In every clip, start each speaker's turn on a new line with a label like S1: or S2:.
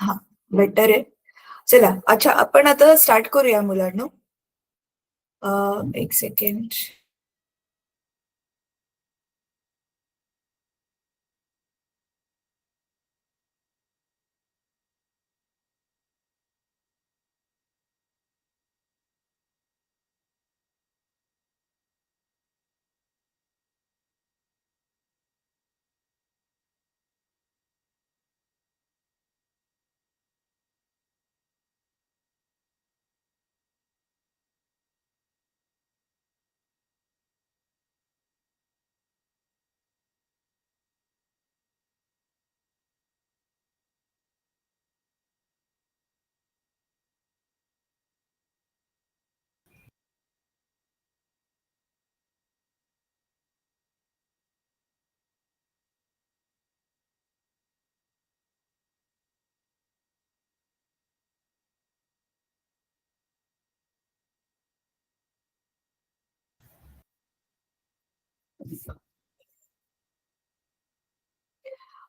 S1: हा, बेटर आहे. चला, अच्छा, आपण आता स्टार्ट करूया मुलांनो. एक सेकंड.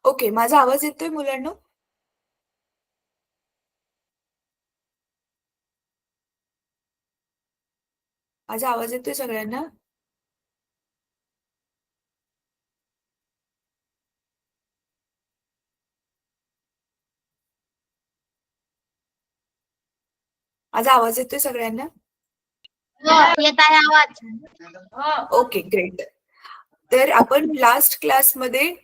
S1: ओके, माझा आवाज येतोय मुलांनो? माझा आवाज येतोय सगळ्यांना? माझा आवाज येतोय सगळ्यांना?
S2: येत आहे आवाज.
S1: Okay, great. तर आपण लास्ट क्लासमध्ये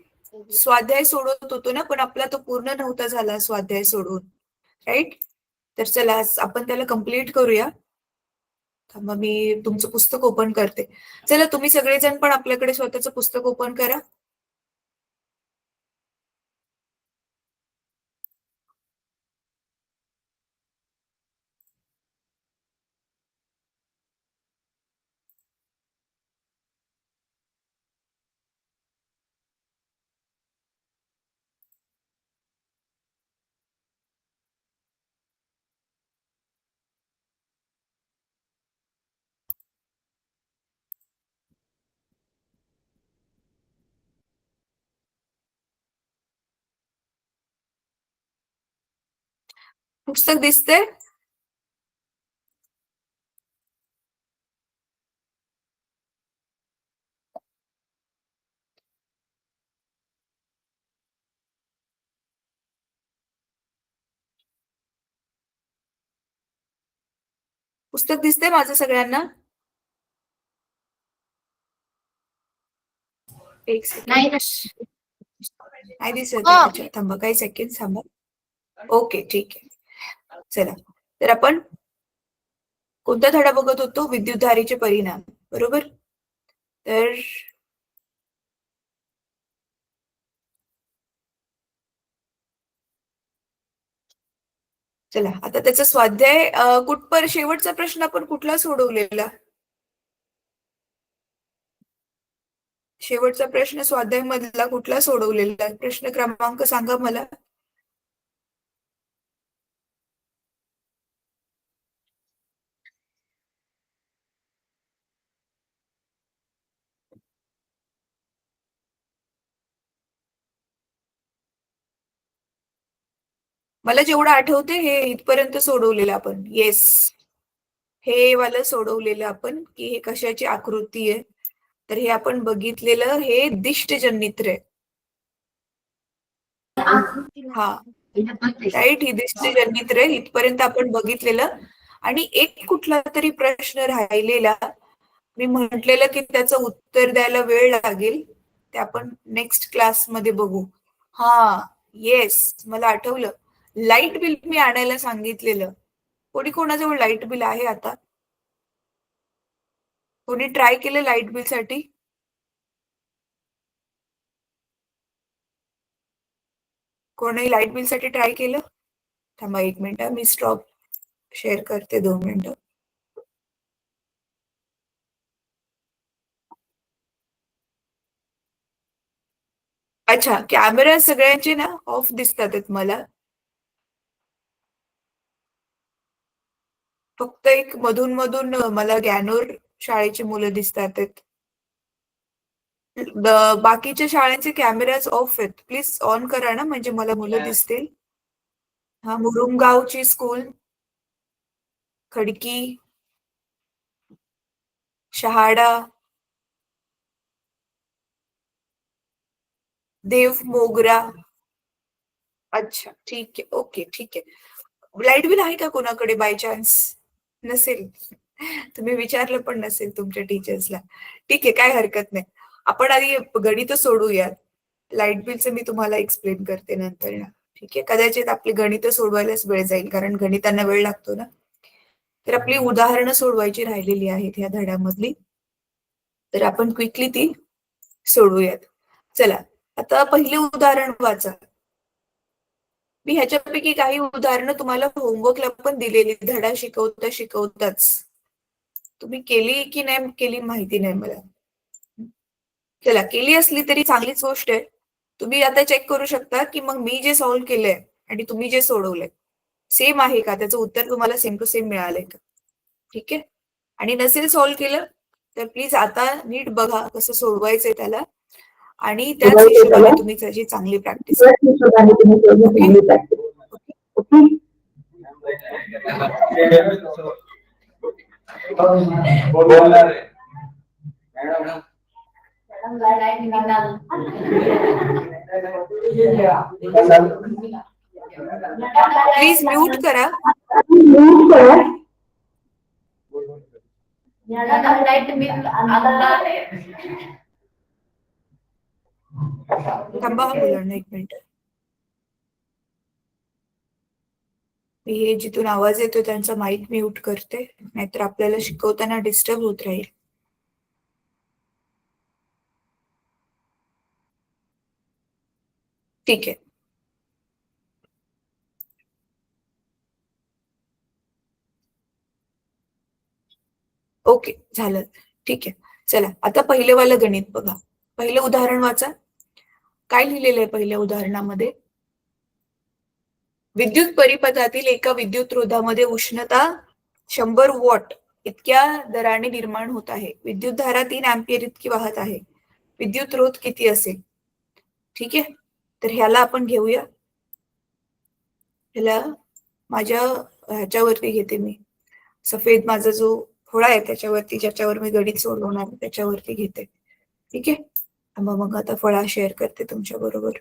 S1: स्वाध्याय सोडवत होतो ना, पण आपला तो पूर्ण नव्हता झाला स्वाध्याय सोडवून, राईट? तर चला आज आपण त्याला कम्प्लीट करूया. मग मी तुमचं पुस्तक ओपन करते. चला, तुम्ही सगळेजण पण आपल्याकडे स्वतःचं पुस्तक ओपन करा. पुस्तक दिसतंय? पुस्तक दिसतंय माझं सगळ्यांना? एक
S2: नाही
S1: सेकंड. नाही दिसत
S2: हो.
S1: आहे. अच्छा, थांबा काही सेकंड थांबा. ओके, ठीक आहे. चला, तर आपण कोणता धडा बघत होतो? विद्युतधारेचे परिणाम, बरोबर? तर चला, आता त्याचा स्वाध्याय कुठपर्यंत, शेवटचा प्रश्न आपण कुठला सोडवलेला? शेवटचा प्रश्न स्वाध्याय मधला कुठला सोडवलेला? प्रश्न क्रमांक सांगा मला. मला जेवढं आठवते हे इथपर्यंत सोडवलेलं आपण. येस, हे वाला सोडवलेलं आपण की हे कशाची आकृती आहे. तर हे आपण बघितलेलं, हे दिष्टजन्नित्र आहे. हा, राईट, ही दिष्टजन्नित्र आहे. इथपर्यंत आपण बघितलेलं. आणि एक कुठला तरी प्रश्न राहिलेला, मी म्हटलेलं की त्याचं उत्तर द्यायला वेळ लागेल, ते आपण नेक्स्ट क्लासमध्ये बघू. हा, येस, मला आठवलं. लाईट बिल मी आणायला सांगितलेलं. कोणाजवळ लाईट बिल आहे आता? कोणी ट्राय केलं लाईट बिल साठी? कोणी लाईट बिल साठी ट्राय केलं? थांबा एक मिनिट, मी स्टॉप शेअर करते, 2 मिनिटं. अच्छा, कॅमेरा सगळ्यांचे ना ऑफ दिसतात आहेत मला. फक्त एक मधून मधून मला गॅनोर शाळेची मुलं दिसतात आहेत. बाकीच्या शाळांचे कॅमेराज ऑफ आहेत. प्लीज ऑन करा ना, म्हणजे मला मुलं दिसतील. हा, मुरुमगावची स्कूल, खडकी, शहाडा, देव मोगरा. अच्छा, ठीक आहे, ओके, ठीक आहे. लाईट बिल आहे का कोणाकडे बाय चान्स? नसेल. तुम्ही विचारलं पण नसेल तुमच्या टीचर्सला. ठीक आहे, काय हरकत नाही. आपण आधी गणित सोडवूयात. लाईट बिलचं मी तुम्हाला एक्सप्लेन करते नंतर ना. ठीक आहे, कदाचित आपली गणित सोडवायलाच वेळ जाईल, कारण गणितांना वेळ लागतो ना. तर आपली उदाहरणं सोडवायची राहिलेली आहेत ह्या धड्यामधली. तर आपण क्विकली ती सोडवूयात. चला, आता पहिलं उदाहरण वाचा. मी ह्याच्यापैकी काही उदाहरणं तुम्हाला होमवर्कला पण दिलेली, धडा शिकवता शिकवताच. तुम्ही केली की नाही केली माहिती नाही मला. चला, केली असली तरी चांगलीच गोष्ट आहे. तुम्ही आता चेक करू शकता की मग मी जे सॉल्व्ह केलंय आणि तुम्ही जे सोडवलंय सेम आहे का, त्याचं उत्तर तुम्हाला सेम टू सेम मिळालंय का. ठीक आहे. आणि नसेल सॉल्व्ह केलं तर प्लीज आता नीट बघा कसं सोडवायचंय त्याला, आणि त्याच हिशोबाने तुम्ही त्याची चांगली प्रॅक्टिस करा. ओके. प्लीज म्यूट करा. थांबा हा मुलांना एक मिनिट. मी हे जिथून आवाज येतो त्यांचा माईक म्यूट करते, नाहीतर आपल्याला शिकवताना डिस्टर्ब होत राहील. ठीक आहे. ओके, झालं. ठीक आहे. चला, आता पहिलं वालं गणित बघा. पहिलं उदाहरण वाचा. काय लिहिलेलं आहे पहिल्या उदाहरणामध्ये? विद्युत परिपथातील एका विद्युत रोधामध्ये उष्णता 100 वॉट इतक्या दराने निर्माण होत आहे. विद्युत धारा 3 अँपिअर इतकी वाहत आहे. विद्युत रोध किती असेल? ठीक आहे. तर ह्याला आपण घेऊया. ह्याला माझ्या ह्याच्यावरती घेते मी. सफेद माझा जो फळा आहे त्याच्यावरती, ज्याच्यावर मी गणित सोडवणार त्याच्यावरती घेते. ठीक आहे. मग आता फळा शेअर करते तुमच्या बरोबर.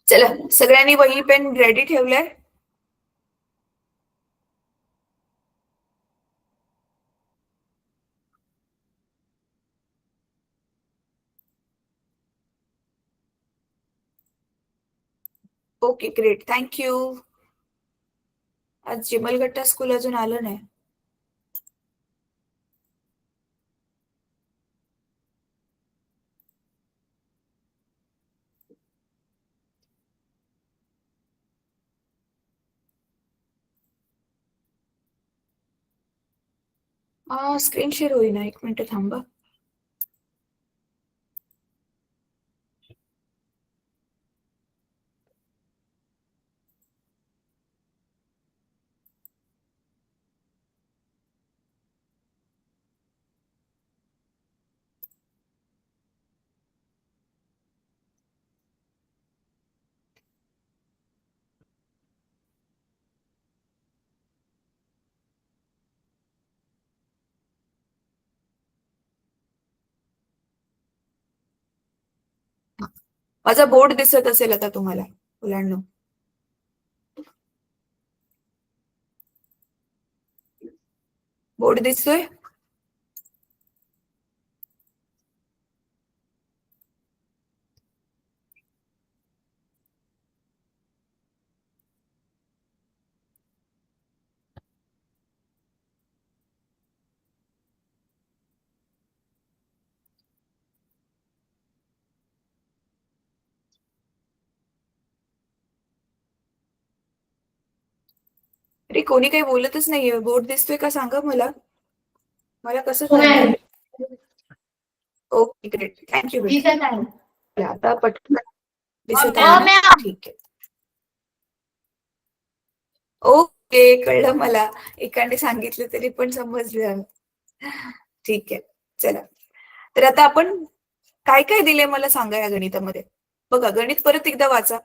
S1: चला, सगळ्यांनी वही पेन रेडी ठेवलाय? Okay, great, thank you. आज जिमलगट्टा स्कूल अजून आलं नाही. स्क्रीन शेअर होईना, एक मिनिट थांबा. माझा बोर्ड दिसत असेल आता तुम्हाला मुलांना? बोर्ड दिसतोय? अरे कोणी काही बोलतच नाहीये. बोर्ड दिसतोय का सांगा मला. मला कसं कळणार? Okay great. थँक्यू बेटा. आता पटकन दिसत आहे ना? ठीक आहे. ओके कळलं मला. एकाने सांगितलं तरी पण समजलं. ठीक आहे चला. तर आता आपण काय काय दिले मला सांगा या गणितामध्ये. बघा गणित परत एकदा वाचा.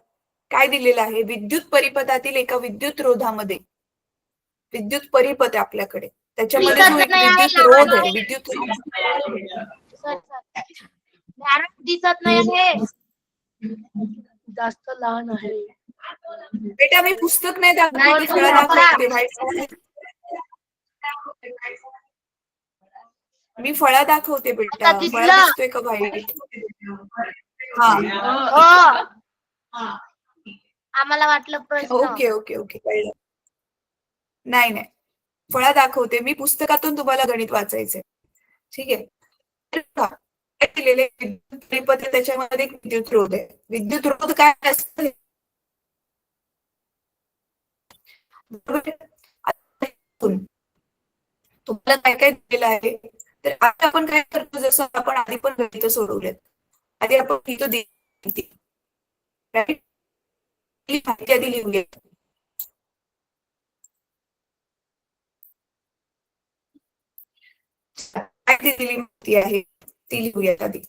S1: काय दिलेलं आहे? विद्युत परिपथातील एका विद्युत रोधामध्ये विद्युत परिपथ आहे आपल्याकडे. त्याच्यामध्ये जो एक विद्युत रोध आहे, विद्युत
S2: दिसत नाही आहे.
S3: जास्त लहान आहे.
S1: बेटा मी पुस्तक नाही दाखवते, फळं दाखवते. मी फळा दाखवते बेटा.
S2: आता दिसलं?
S1: फळा दिसतोय का व्हाईट? हा
S2: आम्हाला वाटलं प्रश्न.
S1: ओके ओके ओके कळलं. नाही नाही फळा दाखवते मी. पुस्तकातून तुम्हाला गणित वाचायचंय. ठीक आहे. काय दिलेले विद्युत परिपथ आहे, त्याच्यामध्ये एक विद्युत रोध आहे. विद्युत रोध काय असतं? तुम्हाला काय काय दिलेलं आहे. तर आता आपण काय करतो, जसं आपण आधी पण गणित सोडवलेत. आधी आपण लिहितो माहिती. राईट. माहिती आधी लिहूया. काय दिलेली माहिती आहे ती लिहूयात आधी.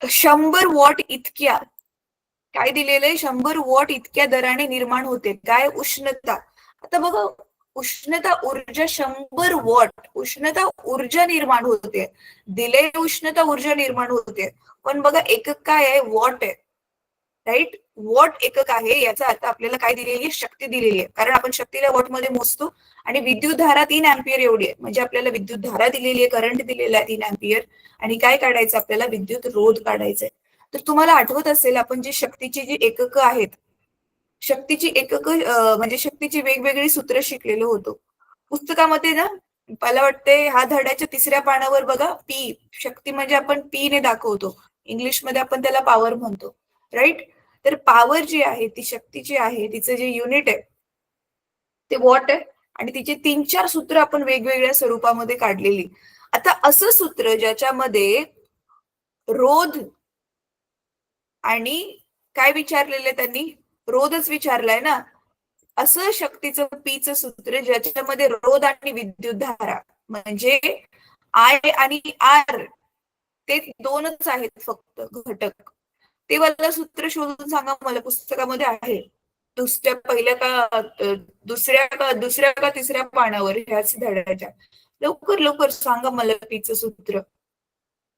S1: शंभर वॉट इतक्या काय दिलेलं आहे? 100 वॉट इतक्या दराने निर्माण होते. काय? उष्णता. आता बघा उष्णता ऊर्जा 100 वॉट उष्णता ऊर्जा निर्माण होते. दिले उष्णता ऊर्जा निर्माण होते. पण बघा एकक काय आहे? वॉट आहे. राईट. वॉट एकक आहे. याचा अर्थ आपल्याला काय दिलेली आहे? शक्ती दिलेली आहे. कारण आपण शक्तीला वॉट मध्ये मोजतो. आणि विद्युत धारा 3 अँपियर एवढी आहे. म्हणजे आपल्याला विद्युत धारा दिलेली आहे, करंट दिलेला आहे 3 अँपियर. आणि काय काढायचं आपल्याला? विद्युत रोध काढायचंय. तर तुम्हाला आठवत असेल आपण जी शक्तीची जी एककं आहेत, शक्तीची एककं म्हणजे शक्तीची वेगवेगळी सूत्र शिकलेलो होतो पुस्तकामध्ये ना. मला वाटते हा धड्याच्या 3ऱ्या पानावर बघा. पी शक्ती म्हणजे आपण पी ने दाखवतो. इंग्लिशमध्ये आपण त्याला पॉवर म्हणतो. राईट. तर पॉवर जी आहे ती शक्ती जी आहे तिचं जे युनिट आहे ते वॉट आहे. आणि तिचे 3-4 सूत्र आपण वेगवेगळ्या स्वरूपामध्ये काढलेली. आता असं सूत्र ज्याच्यामध्ये रोध आणि काय विचारलेलं त्यांनी? रोधच विचारलाय ना. असं शक्तीचं पीचं सूत्र ज्याच्यामध्ये रोध आणि विद्युत धारा म्हणजे आय आणि आर ते 2च आहेत फक्त घटक. ते मला सूत्र शोधून सांगा मला. पुस्तकामध्ये आहे. दुसऱ्या का 3ऱ्या पानावर ह्याच धड्याच्या. लवकर लवकर सांगा मला पीचं सूत्र.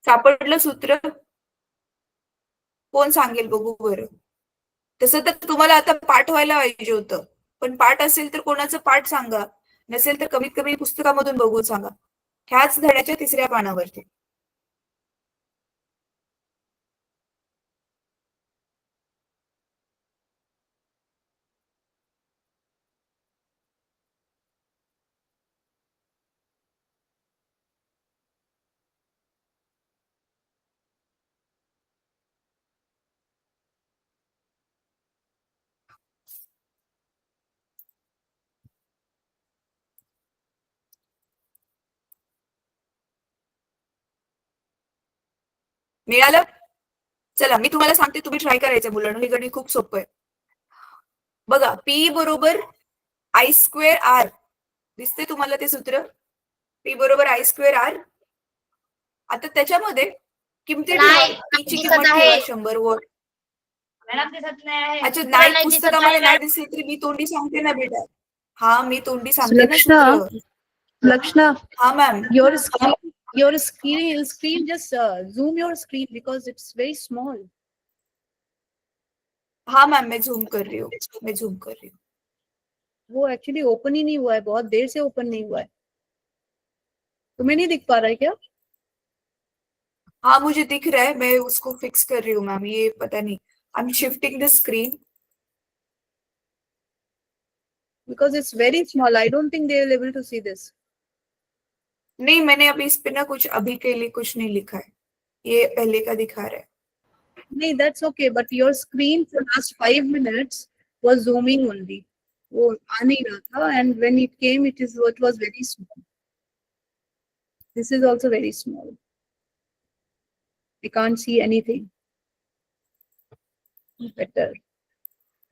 S1: सापडलं सूत्र? कोण सांगेल बघू बरं. तसं तर तुम्हाला आता पाठ व्हायला पाहिजे होतं. पण पाठ असेल तर कोणाचं पाठ सांगा. नसेल तर कमीत कमी पुस्तकामधून बघून सांगा. ह्याच धड्याच्या 3ऱ्या पानावरती. मिळालं? चला मी तुम्हाला सांगते, तुम्ही ट्राय करायचं मुलांना. हे गणित खूप सोपं आहे. बघा पी बरोबर आय स्क्वेअर आर. दिसते तुम्हाला ते सूत्र? पी बरोबर आय स्क्वेअर आर. आता त्याच्यामध्ये किमती ठेवा. पीची किंमत ठेवा 100 वॉट. अच्छा नाही पुस्तकामध्ये नाही दिसली तरी मी तोंडी सांगते ना बेटा. हा मी तोंडी सांगते ना सूत्र.
S3: Lakshna,
S1: हा ma'am.
S3: your screen just zoom your screen because it's very small.
S1: हाँ मैम मैं झूम कर रही हूँ.
S3: वो एक्चुअली ओपन ही नहीं हुआ है. बहुत देर से ओपन नहीं हुआ है. तुम्हें नहीं दिख पा रहा है क्या?
S1: हाँ मुझे दिख रहा है. मैं उसको फिक्स कर रही हूँ मैम. ये पता नहीं. I am shifting the screen.
S3: Because it's very small. I don't think they will able to see this.
S1: नहीं, मैंने अभी इस पे ना कुछ अभी के लिए कुछ नहीं लिखा है, ये पहले का दिखा रहा है।
S3: नहीं, that's okay, but your screen for last 5 minutes was zooming only. वो आ नहीं रहा था, and when it came, it was very small. This is also very small. I can't see anything better.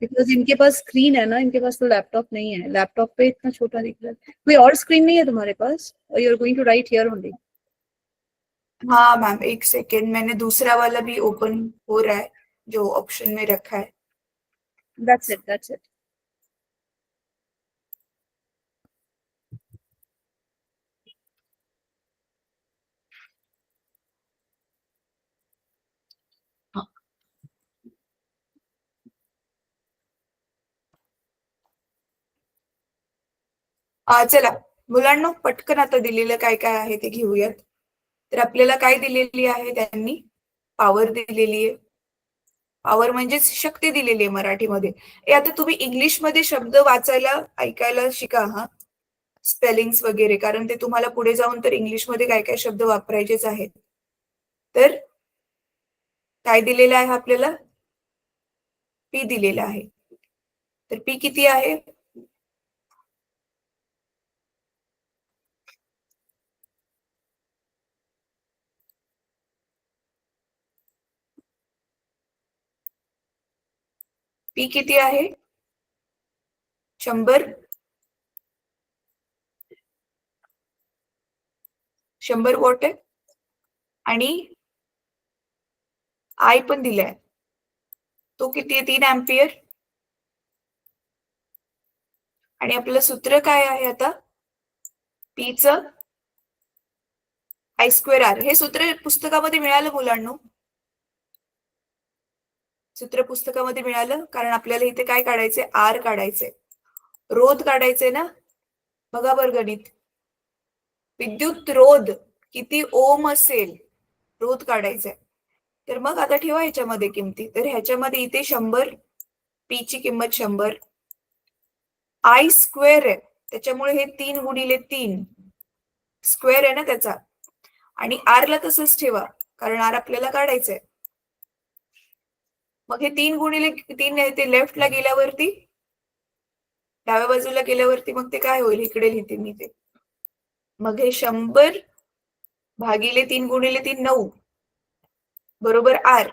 S3: Because इनके पास स्क्रीन है ना, इनके pass तो laptop नहीं है, लैपटॉप पे इतना छोटा दिख रहा है। कोई और स्क्रीन नहीं है तुम्हारे पास? और you are going to write here only?
S1: हाँ मैम, एक सेकेंड, मैंने दूसरा वाला भी ओपन हो रहा है जो ऑप्शन में रखा है।
S3: That's it, that's it.
S1: चला मुलांनो, पटकन आता दिलेलं काय काय आहे ते घेऊयात. तर आपल्याला काय दिलेली आहे त्यांनी? पॉवर दिलेली आहे. पॉवर म्हणजेच शक्ती दिलेली आहे मराठीमध्ये. आता तुम्ही इंग्लिश मध्ये शब्द वाचायला ऐकायला शिका हा, स्पेलिंग्स वगैरे, कारण ते तुम्हाला पुढे जाऊन तर इंग्लिश मध्ये काय काय शब्द वापरायचेच आहेत. तर काय दिलेलं आहे आपल्याला? पी दिलेला आहे. तर पी किती आहे? पी किती आहे? 100. 100 वॉट आहे. आणि आय पण दिलाय, तो किती आहे? 3 एम्पियर. आणि आपलं सूत्र काय आहे आता? पी च आय स्क्वेअर आर. हे सूत्र पुस्तकामध्ये मिळालं मुलांनो? सूत्र पुस्तकामध्ये मिळालं, कारण आपल्याला इथे काय काढायचंय? आर काढायचंय, रोध काढायचंय ना. बघा बरं गणित, विद्युत रोध किती ओम असेल, रोध काढायचंय. तर मग आता ठेवा ह्याच्यामध्ये किमती. तर ह्याच्यामध्ये इथे 100, पी ची किंमत 100, आय स्क्वेअर आहे त्याच्यामुळे हे 3 गुणिले 3 स्क्वेअर आहे ना त्याचा. आणि आर ला तसंच ठेवा, कारण आर आपल्याला काढायचंय. मग हे 3 गुणिले 3 ते लेफ्टला गेल्यावरती, डाव्या बाजूला गेल्यावरती मग ते काय होईल? इकडे लिहिते मी ते. मग हे 100 भागिले 3 गुणिले 3 9 बरोबर आर.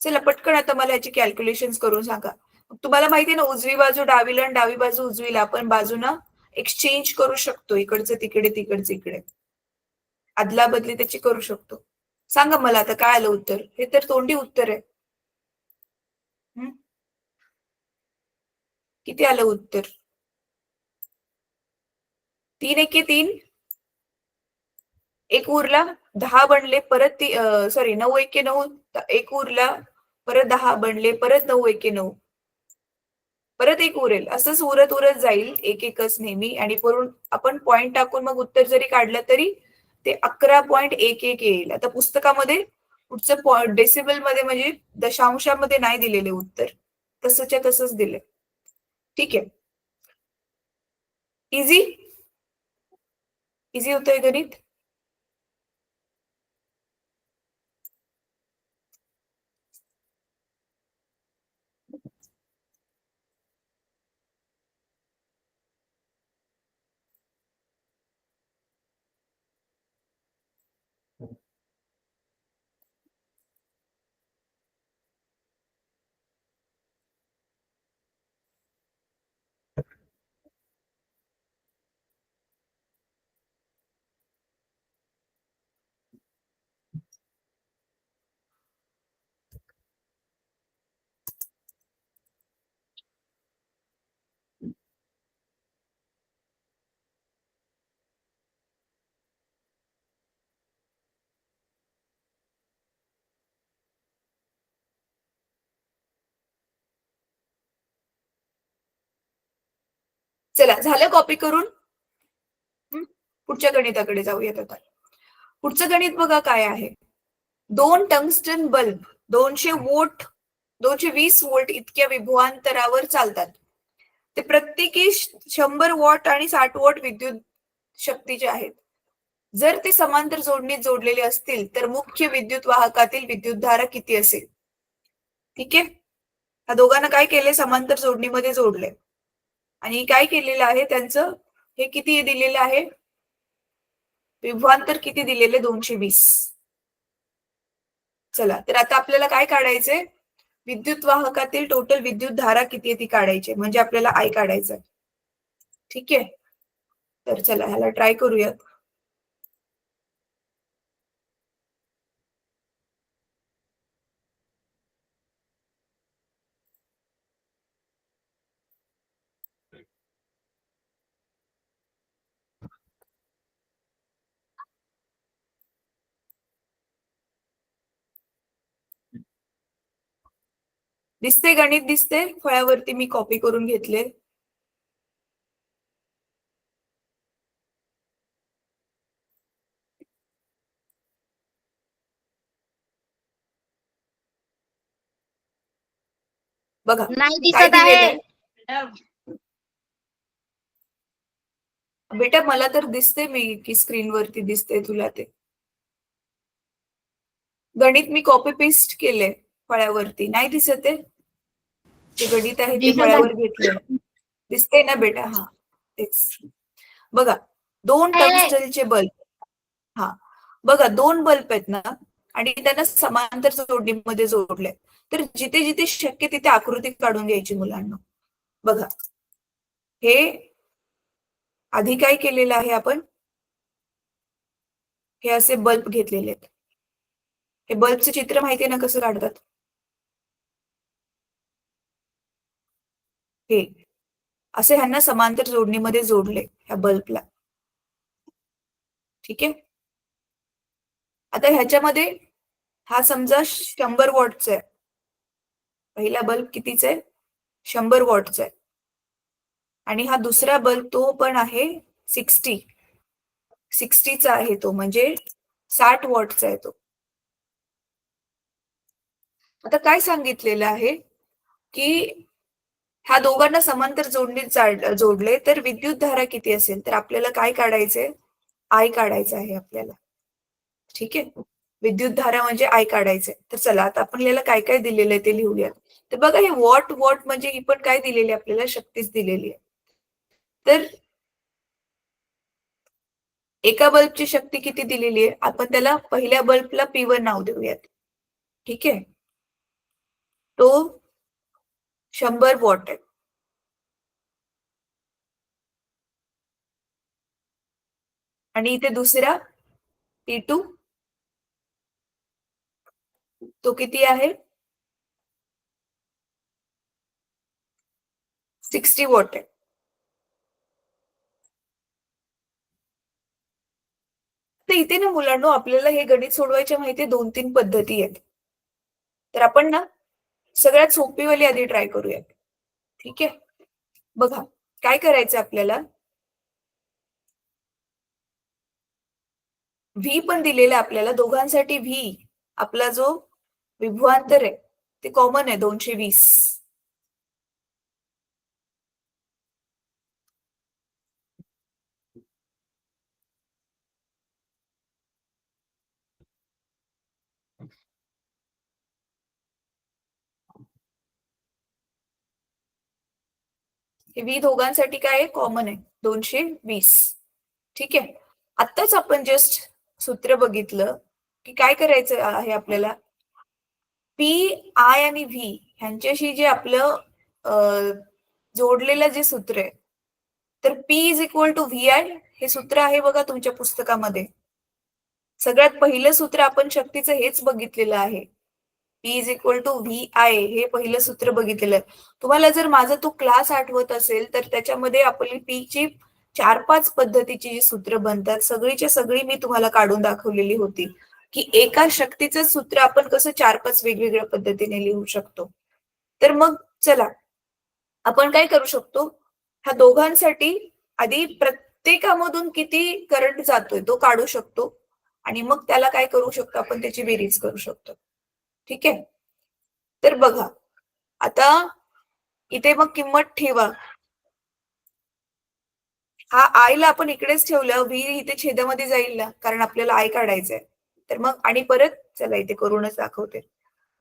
S1: चला पटकन आता मला याची कॅल्क्युलेशन करून सांगा. तुम्हाला माहितीये ना, उजवी बाजू डावीला आणि डावी बाजू उजवीला आपण बाजूना एक्सचेंज करू शकतो, इकडचं तिकडे तिकडचं इकडे, अदला बदली त्याची करू शकतो. सांगा मला आता काय आलं उत्तर? हे तर तोंडी उत्तर आहे. किती आलं उत्तर? 3 एके 3, एक उरला, 10 बनले, परत 9 एके 9, एक उरला, परत 10 बनले, परत 9 एके 9, परत एक उरेल. असंच उरत उरत जाईल एक एकच नेहमी. आणि वरून आपण पॉइंट टाकून मग उत्तर जरी काढलं तरी ते 11.11 येईल. आता पुस्तकामध्ये पुढचं डेसिबल मध्ये म्हणजे दशांशामध्ये नाही दिलेले उत्तर, तसंच्या तसंच दिले. ठीक आहे, इझी इझी होतंय गणित. चला झालं कॉपी करून. पुढच्या गणिताकडे जाऊयात आता. पुढचं गणित बघा काय आहे. 2 टंगस्टन बल्ब 220 वोल्ट इतक्या विभवांतरावर चालतात. ते प्रत्येकी 100 वॉट आणि 60 वॉट विद्युत शक्तीचे आहेत. जर ते समांतर जोडणीत जोडलेले असतील तर मुख्य विद्युत वाहकातील विद्युतधारा किती असेल? ठीक आहे. ह्या दोघांना काय केले? समांतर जोडणीमध्ये जोडले आणि काय केलेलं आहे त्यांचं? हे किती दिलेलं आहे? विभवांतर किती दिलेले? 220. चला, तर आता आपल्याला काय काढायचंय? विद्युत वाहकातील टोटल विद्युत धारा किती आहे ती काढायची, म्हणजे आपल्याला आय काढायचं. ठीक आहे. तर चला ह्याला ट्राय करूयात. दिसते गणित? दिसते फळ्यावरती मी कॉपी करून घेतले. बघा
S2: नाही
S1: काय
S2: दिसत आहे.
S1: दिलेलं बेटा? मला तर दिसते मी की स्क्रीनवरती दिसते तुला ते गणित. मी कॉपी पेस्ट केले फळ्यावरती. नाही दिसत आहे? जे गणित आहे ते
S2: दिसत
S1: फळ्यावर
S2: आहे.
S1: घेतले. दिसते ना बेटा? हा, तेच. बघा, 2 टंगस्टनचे बल्ब. हा, बघा 2 बल्ब आहेत ना आणि त्यांना समांतर जोडणीमध्ये जोडले. तर जिथे जिथे शक्य तिथे आकृती काढून घ्यायची मुलांना. बघा, हे आधी काय केलेलं आहे आपण? हे असे बल्ब घेतलेले आहेत. हे बल्बचे चित्र माहितीये ना कसं काढतात? हे असे ह्यांना समांतर जोडणीमध्ये जोडले ह्या बल्बला. ठीक आहे. आता ह्याच्यामध्ये हा समजा 100 वॉटचा आहे. पहिला बल्ब कितीचा आहे? 100 वॉटचा आहे. आणि हा दुसरा बल्ब तो पण आहे 60चा आहे, तो म्हणजे 60 वॉटचा आहे तो. आता काय सांगितलेलं आहे की ह्या दोघांना समांतर जोडणीत जोडले तर विद्युत धारा किती असेल? तर आपल्याला काय काढायचंय? आय काढायचं आहे आपल्याला. ठीक आहे. विद्युत धारा म्हणजे आय काढायचंय. तर चला आता आपण याला काय काय दिलेलं आहे ते लिहूया. तर बघा, हे वॉट वॉट म्हणजे ही पण काय दिलेली आहे आपल्याला? शक्तीच दिलेली आहे. तर एका बल्बची शक्ती किती दिलेली आहे? आपण त्याला पहिल्या बल्बला P1 नाव देऊयात. ठीक आहे. तो 100 वॉट आहे. आणि इथे दुसरा T2 तो किती आहे? 60 वॉट आहे. तर इथे ना मुलांनो, आपल्याला हे गणित सोडवायच्या माहिती 2-3 पद्धती आहेत. तर आपण ना सगळ्यात सोपीवाली आधी ट्राय करूया. ठीक आहे. बघा काय करायचं आपल्याला, व्ही पण दिलेला आपल्याला दोघांसाठी. व्ही आपला जो विभवांतर आहे ते कॉमन आहे 220. हे व्ही दोघांसाठी काय आहे? कॉमन आहे 220. ठीक आहे. आत्ताच आपण जस्ट सूत्र बघितलं की काय करायचं आहे आपल्याला? पी, आय आणि व्ही ह्यांच्याशी जे आपलं जोडलेलं जे सूत्र आहे, तर P is equal to V I हे सूत्र आहे बघा तुमच्या पुस्तकामध्ये. सगळ्यात पहिलं सूत्र आपण शक्तीचं हेच बघितलेलं आहे. P is equal to V I हे पहिलं सूत्र बघितलेलं आहे. तुम्हाला जर माझा तो क्लास आठवत असेल तर त्याच्यामध्ये आपली P ची 4-5 पद्धतीची जी सूत्र बनतात सगळीच्या सगळी मी तुम्हाला काढून दाखवलेली होती की एका शक्तीचं सूत्र आपण कसं 4-5 वेगवेगळ्या पद्धतीने लिहू शकतो. तर मग चला आपण काय करू शकतो? ह्या दोघांसाठी आधी प्रत्येकामधून किती करंट जातोय तो काढू शकतो आणि मग त्याला काय करू शकतो? आपण त्याची बेरीज करू शकतो. ठीक आहे. तर बघा आता इथे मग किंमत ठेवा. हा आय ला आपण इकडेच ठेवलं, व्ही इथे छेदामध्ये जाईल ना, कारण आपल्याला आय काढायचंय. तर मग आणि परत चला इथे करूनच दाखवते.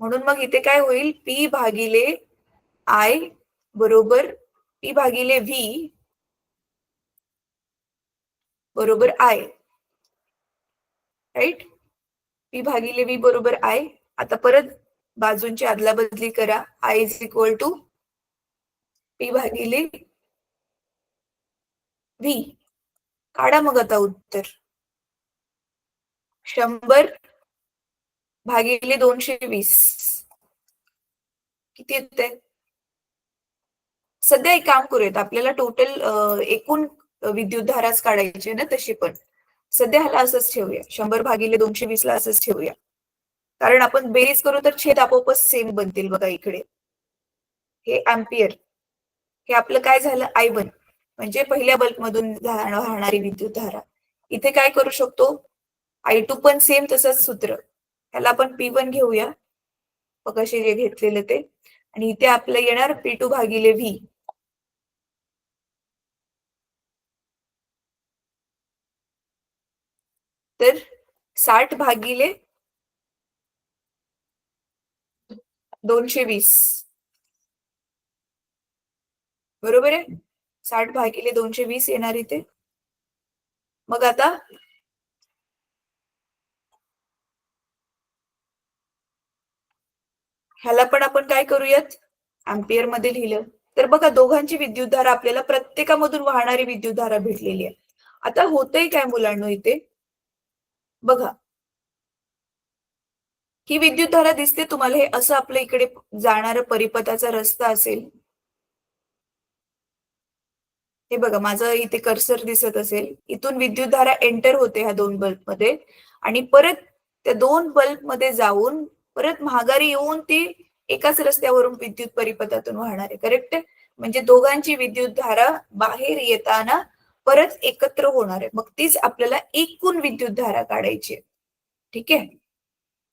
S1: म्हणून मग इथे काय होईल, पी भागिले आय बरोबर पी भागिले व्ही बरोबर आय, राईट. पी भागिले व्ही बरोबर आय. आता परत बाजूंची अदला बदली करा. I is equal to P भागिले व्ही. काढा मग आता उत्तर. 100 भागिले 220 किती येते? सध्या एक काम करूयात, आपल्याला टोटल एकूण विद्युतधाराच काढायची आहे ना तशी पण. सध्या ह्याला असंच ठेवूया, 100 भागिले 220 ला असंच ठेवूया. कारण आपण बेरीज करू तर छेद आपोआपच सेम बनतील बघा इकडे. हे अँपियर, हे आपलं काय झालं I1 म्हणजे पहिल्या बल्ब मधून वाहणारी विद्युतधारा. इथे काय करू शकतो, I2 पण सेम तसंच सूत्र. ह्याला आपण P1 घेऊया, मगाशी जे घेतलेलं ते. आणि इथे आपलं येणार P2 भागिले व्ही. तर 60 भागिले 220 बरोबर आहे. 60 भागिले 220 येणार इथे. मग आता ह्याला पण आपण काय करूयात, अँपियर मध्ये लिहिलं तर बघा दोघांची विद्युतधारा आपल्याला प्रत्येकामधून वाहणारी विद्युतधारा भेटलेली आहे. आता होतंय काय मुलांनो इथे बघा, ही विद्युतधारा दिसते तुम्हाला, हे असं आपल्या इकडे जाणारा परिपथाचा रस्ता असेल. हे बघा माझं इथे कर्सर दिसत असेल, इथून विद्युतधारा एंटर होते ह्या दोन बल्ब मध्ये आणि परत त्या दोन बल्ब मध्ये जाऊन परत महागारी येऊन ती एकाच रस्त्यावरून विद्युत परिपथातून वाहणार आहे. करेक्ट आहे. म्हणजे दोघांची विद्युतधारा बाहेर येताना परत एकत्र होणार आहे. मग तीच आपल्याला एकूण विद्युतधारा काढायची आहे. ठीक आहे.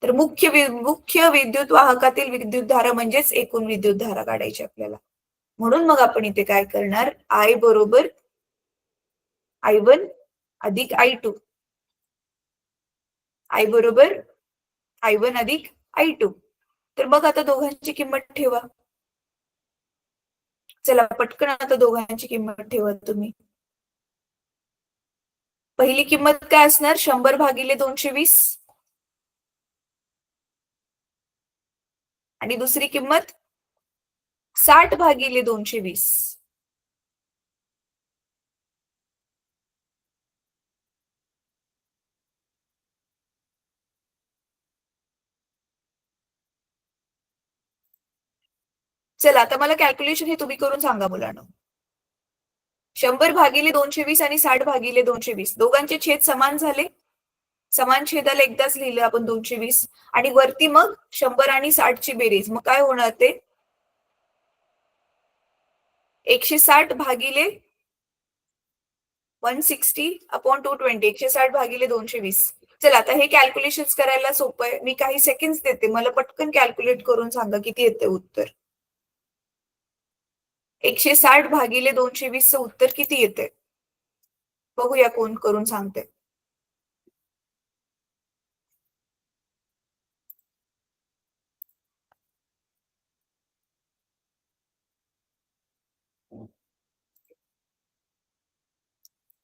S1: तर मुख्य विद्युत वाहकातील विद्युतधारा म्हणजेच एकूण विद्युतधारा काढायची आपल्याला. म्हणून मग आपण इथे काय करणार, I बरोबर I1 अधिक I2. I बरोबर I1 अधिक I2. तर मग आता दोघांची किंमत ठेवा. चला पटकन आता दोघांची किंमत ठेवा तुम्ही. पहिली किंमत काय असणार, 100 भागिले 220 आणि दुसरी किंमत 60 भागिले 220. चला आता मला कॅल्क्युलेशन हे तुम्ही करून सांगा मुलांना. 100 भागिले 220 आणि 60 भागिले 220 दोघांचे छेद समान झाले. समान छेदाला एकदाच लिहिलं आपण 220 आणि वरती मग 100 आणि 60 ची बेरीज. मग काय होणार ते 160 भागिले 160 अपॉन 220. 160 भागिले 220. चला आता हे कॅल्क्युलेशन करायला सोपं आहे. मी काही सेकंड्स देते, मला पटकन कॅल्क्युलेट करून सांगा किती येते उत्तर. 160 भागिले 220 चं उत्तर किती येते बघूया, कोण करून सांगते.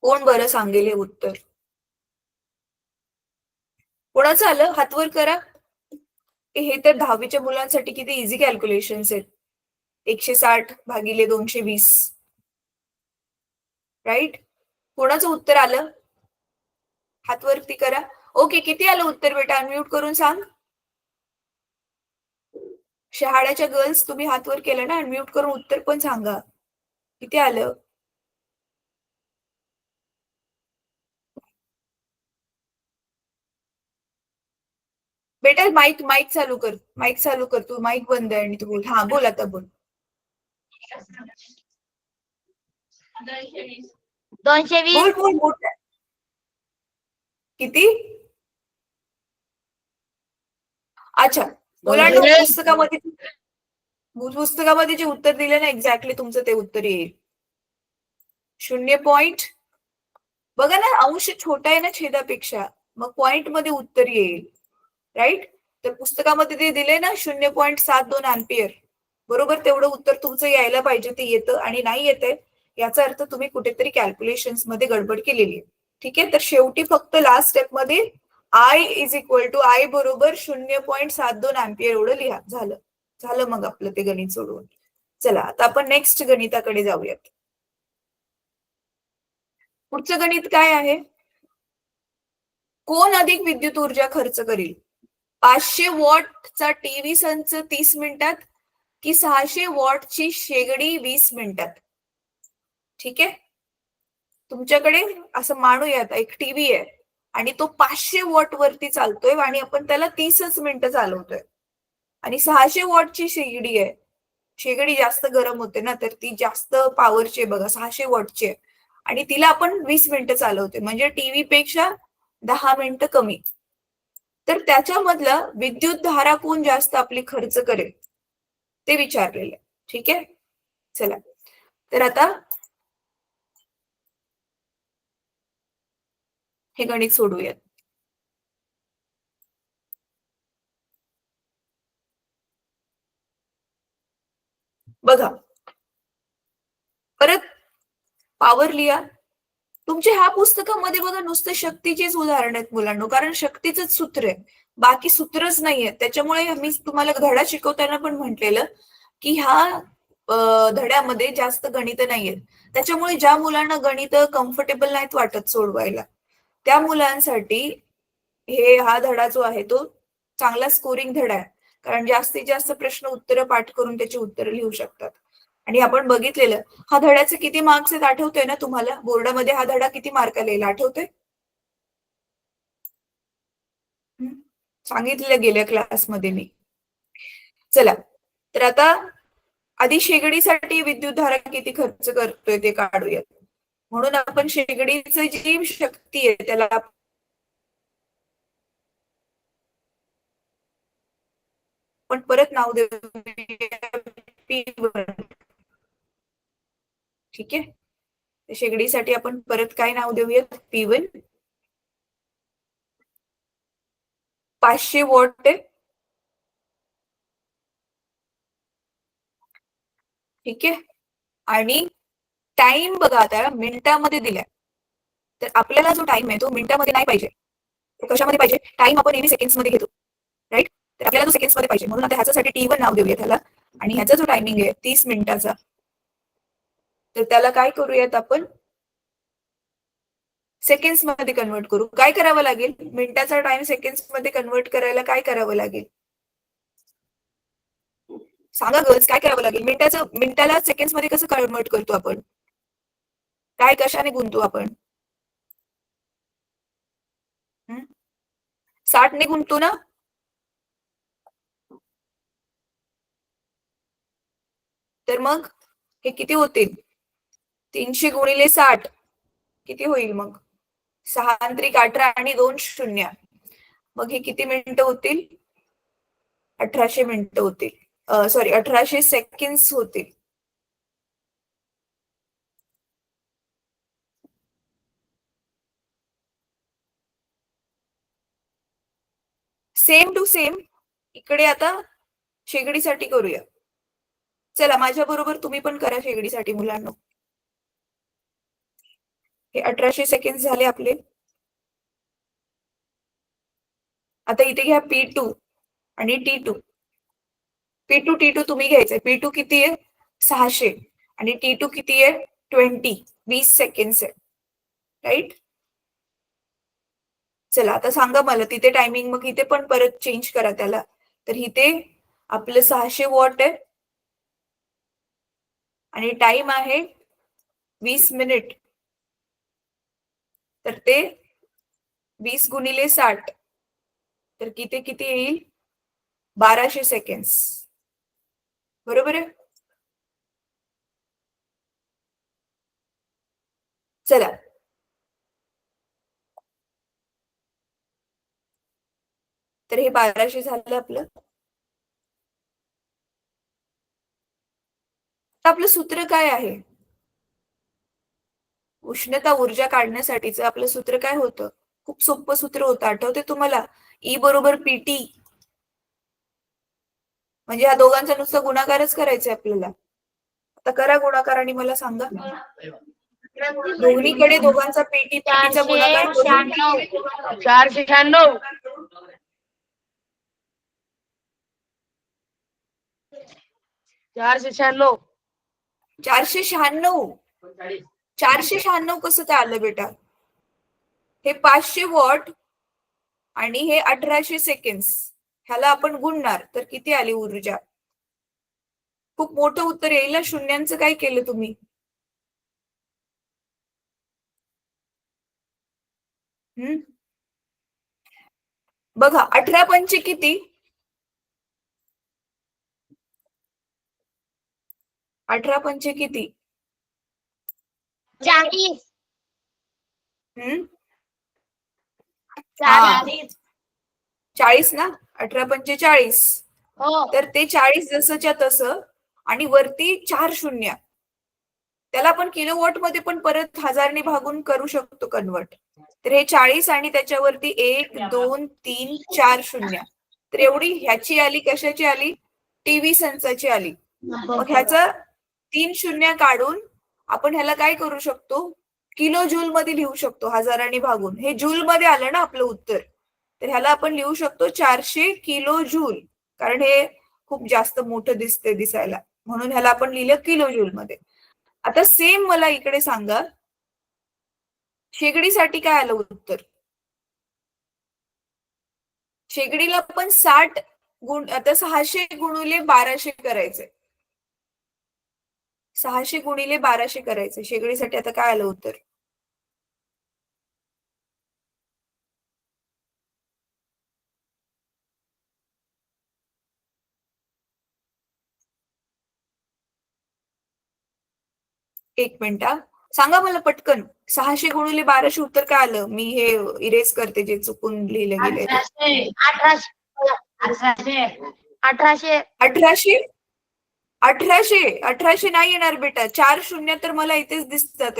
S1: कोण बरं सांगेल हे उत्तर. कोणाचं आलं हात वर करा. हे तर 10वीच्या मुलांसाठी किती इझी कॅल्क्युलेशन्स आहेत. 160 भागिले 220, राईट. कोणाचं उत्तर आलं हात वरती करा. ओके, किती आलं उत्तर बेटा, अनम्यूट करून सांग. शहाळ्याच्या गर्ल्स तुम्ही हात वर केलं ना, अनम्यूट करून उत्तर पण सांगा किती आलं. बेटा माईक माईक चालू कर, माईक चालू कर, तू माईक बंद आहे आणि तू बोल. हा बोल, आता बोल.
S2: 220.
S1: बोल बोल बोल. किती? अच्छा, मुलांना पुस्तकामध्ये जे उत्तर दिले ना एक्झॅक्टली तुमचं ते उत्तर येईल. 0.0 बघा ना, अंश छोटा आहे ना छेदापेक्षा, मग पॉइंट मध्ये उत्तर येईल. राईट? तर पुस्तकामध्ये ते दिले ना 0.72 अँपियर, बरोबर तेवढं उत्तर तुमचं यायला पाहिजे, ते येतं आणि नाही येते याचा अर्थ तुम्ही कुठेतरी कॅल्क्युलेशन्स मध्ये गडबड केलेली आहे. ठीक आहे, तर शेवटी फक्त लास्ट स्टेप मध्ये I is equal to I बरोबर 0.72 अँपियर एवढं लिहा. झालं झालं मग आपलं ते गणित सोडवून. चला आता आपण नेक्स्ट गणिताकडे जाऊयात. पुढचं गणित काय आहे? कोण अधिक विद्युत ऊर्जा खर्च करील? 500 वॉटचा टीव्ही संच 30 मिनिटात की 600 वॉटची शेगडी 20 मिनिटात? ठीक आहे, तुमच्याकडे असं मानूयात एक टीव्ही आहे आणि तो 500 वॉट वरती चालतोय आणि आपण त्याला 30च मिनिटं चालवतोय, आणि 600 वॉटची शेगडी आहे. शेगडी जास्त गरम होते ना, तर ती जास्त पॉवरची आहे बघा, 600 वॉटची आहे आणि तिला आपण 20 मिनिटं चालवते, म्हणजे टीव्ही पेक्षा 10 मिनिटं कमी. तर त्याच्यामधला विद्युत धारा कोण जास्त आपली खर्च करेल ते विचारलेलं आहे. ठीक आहे, चला तर आता हे गणित सोडूयात. बघा परत पॉवर लिहा. तुमच्या ह्या पुस्तकामध्ये बघा नुसतं शक्तीचेच उदाहरण आहेत मुलांना, कारण शक्तीच सूत्र आहे, बाकी सूत्रच नाहीये. त्याच्यामुळे मी तुम्हाला धडा शिकवताना पण म्हटलेलं की ह्या धड्यामध्ये जास्त गणित नाहीयेत. त्याच्यामुळे ज्या मुलांना गणित कम्फर्टेबल नाहीत वाटत सोडवायला, त्या मुलांसाठी हा धडा जो आहे तो चांगला स्कोरिंग धडा आहे, कारण जास्तीत जास्त प्रश्न उत्तर पाठ करून त्याची उत्तरं लिहू शकतात. आणि आपण बघितलेलं, हा धड्याचे किती मार्क्स आहेत आठवतोय ना तुम्हाला? बोर्डामध्ये हा धडा किती मार्काला येईल आठवतोय? सांगितलेलं गेल्या क्लासमध्ये मी. चला तर आता आधी शेगडीसाठी विद्युतधारा किती खर्च करतोय ते काढूयात. म्हणून आपण शेगडीची जी शक्ती आहे त्याला आपण परत नाव देऊया P1. ठीक आहे, शेगडीसाठी आपण परत काय नाव देऊयात? P1. 500 वॉट आहे. ठीक आहे, आणि टाइम बघा आता मिनिटामध्ये दिलाय, तर आपल्याला जो टाइम आहे तो मिनिटामध्ये नाही पाहिजे, तो कशामध्ये पाहिजे? टाइम आपण नेहमी सेकंड्स मध्ये घेतो, राईट? तर आपल्याला जो सेकंड्स मध्ये पाहिजे, म्हणून आता ह्याच्यासाठी T1 नाव देऊया त्याला, आणि ह्याचा जो टायमिंग आहे 30 मिनिटाचा, तर त्याला काय करूयात आपण? सेकंड्स मध्ये कन्वर्ट करू. काय करावं लागेल? मिनिटाचा टाइम सेकंड्स मध्ये कन्वर्ट करायला काय करावं लागेल? सांगा गर्ल्स, काय करावं लागेल? मिनिटाला सेकंड्स मध्ये कसं कन्वर्ट करतो आपण? काय कशाने गुणतो आपण? 60 ने गुणतो ना? तर मग हे किती होतील? 300 गुणिले 60 किती होईल मग? 6 अंतरिक 18 आणि 2 शून्य, मग हे किती मिनिटं होतील? 1800 मिनिटं होतील, सॉरी 1800 सेकंड्स होतील. सेम टू सेम इकडे आता शेगडीसाठी करूया. चला माझ्या बरोबर तुम्ही पण करा शेगडीसाठी मुलांना. हे 1800 सेकंड झाले आपले. आता इथे घ्या P2 आणि T2. P2 T2 तुम्ही घ्यायचंय. P2 किती आहे? 600 आणि T2 किती आहे? 20 सेकंड्स आहे, राईट? चला आता सांगा मला तिथे टायमिंग, मग इथे पण परत चेंज करा त्याला. तर इथे आपलं 600 वॉट आहे आणि टाइम आहे 20 मिनिट, तर ते 20 गुणिले 60, तर किती किती येईल? 1200 सेकंड्स, बरोबर आहे? चला तर हे 1200 झालं आपलं. आपलं सूत्र काय आहे? उष्णता ऊर्जा काढण्यासाठीचं आपलं सूत्र काय होतं? खूप सोपं सूत्र होतं, आठवते तुम्हाला? ई बरोबर पीटी. म्हणजे ह्या दोघांचा नुसता गुणाकारच करायचा आपल्याला. आता करा गुणाकार आणि मला सांगा. दोन्हीकडे दोघांचा पीटी पीटीचा गुणाकार करून
S2: 496. 496.
S1: 496. 496 कसं काय आलं बेटा? हे 500 वॉट आणि हे 1800 सेकंड्स, ह्याला आपण गुणणार तर किती आली ऊर्जा? खूप मोठं उत्तर येईल ना. शून्यांचं काय केलं तुम्ही? बघा 18 पंचे किती? 18 पंचे किती?
S2: 40.
S1: हम्म
S2: 40.
S1: 40 ना. 18 पंचे 40.
S2: हो.
S1: तर ते 40 जसंच्या तसं आणि वरती 4 शून्य, त्याला आपण किलोवॉट मध्ये पण परत 1000 ने भागून करू शकतो कन्वर्ट. तर हे 40 आणि त्याच्यावरती 1 2 3 4 शून्य. तर एवढी ह्याची आली. कशाची आली? टीव्ही संचाची आली. मग ह्याचा 3 शून्य काढून आपण ह्याला काय करू शकतो? किलो जूल मध्ये लिहू शकतो, 1000 भागून. हे जूल मध्ये आलं ना आपलं उत्तर. तर ह्याला आपण लिहू शकतो 400 किलो जूल, कारण हे खूप जास्त मोठं दिसते दिसायला, म्हणून ह्याला आपण लिहिलं किलो जूल मध्ये. आता सेम मला इकडे सांगा, शेगडीसाठी काय आलं उत्तर? शेगडीला पण 60 गुण, आता 600 गुणिले 1200 करायचंय. 600 गुणिले 1200 करायचंय शेगडीसाठी. आता काय आलं उत्तर? एक मिनिट सांगा मला पटकन. 600 गुणिले 1200 उत्तर काय आलं? मी हे इरेज करते जे चुकून लिहिलं गेलंय.
S2: 1800. 1800.
S1: 1800. 1800. 1800 नाही येणार बेटा. 4 शून्य तर मला इथेच दिसतात.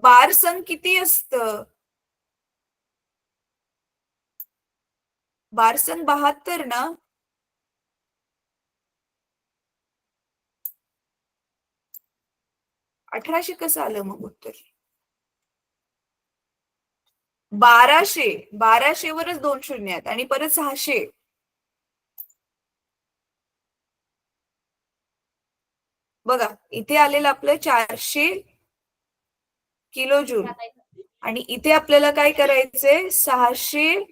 S1: बार संघ किती असतं? बार संघ 72 ना. 1800 कसं आलं मग उत्तर? 1200. 1200 वरच 2 शून्य आहेत आणि परत 600. बघा इथे आलेलं आपलं 400 किलो जूल आणि इथे आपल्याला काय करायचंय? 600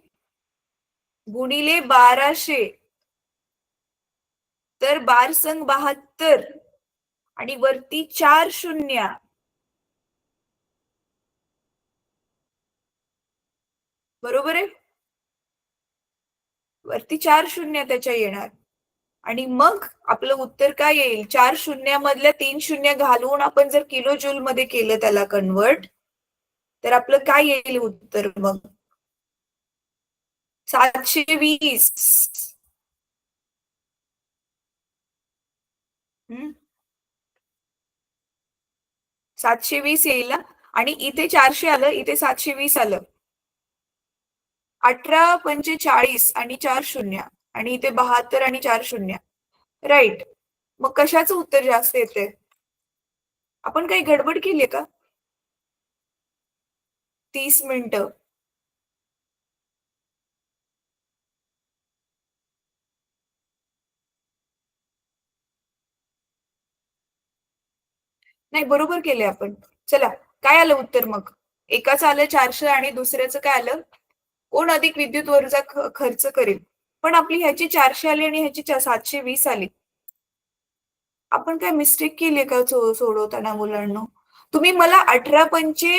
S1: गुणिले 1200. तर बार संघ 72 आणि वरती 4 शून्य. बरोबर आहे? वरती 4 शून्य त्याच्या येणार आणि मग आपलं उत्तर काय येईल? 4 शून्यामधल्या 3 शून्य घालून आपण जर किलो जूल मध्ये केलं त्याला कन्वर्ट, तर आपलं काय येईल उत्तर मग? 720. 720 येईल ना. आणि इथे 400 आलं, इथे 720 आलं. 18 पंचे 40 आणि 4 शून्य आणि इथे 72 आणि 4 शून्य. राईट. मग कशाचं उत्तर जास्त येते? आपण काही गडबड केली का? 30 मिनिटं. नाही, बरोबर केले आपण. चला काय आलं उत्तर मग? एकाचं आलं 400 आणि दुसऱ्याचं काय आलं? कोण अधिक विद्युत ऊर्जा खर्च करेल? पण आपली ह्याची 400 आली आणि ह्याची 720 आली. आपण काय मिस्टेक केली का सोडवताना मुलांना? तुम्ही मला 18 पंचे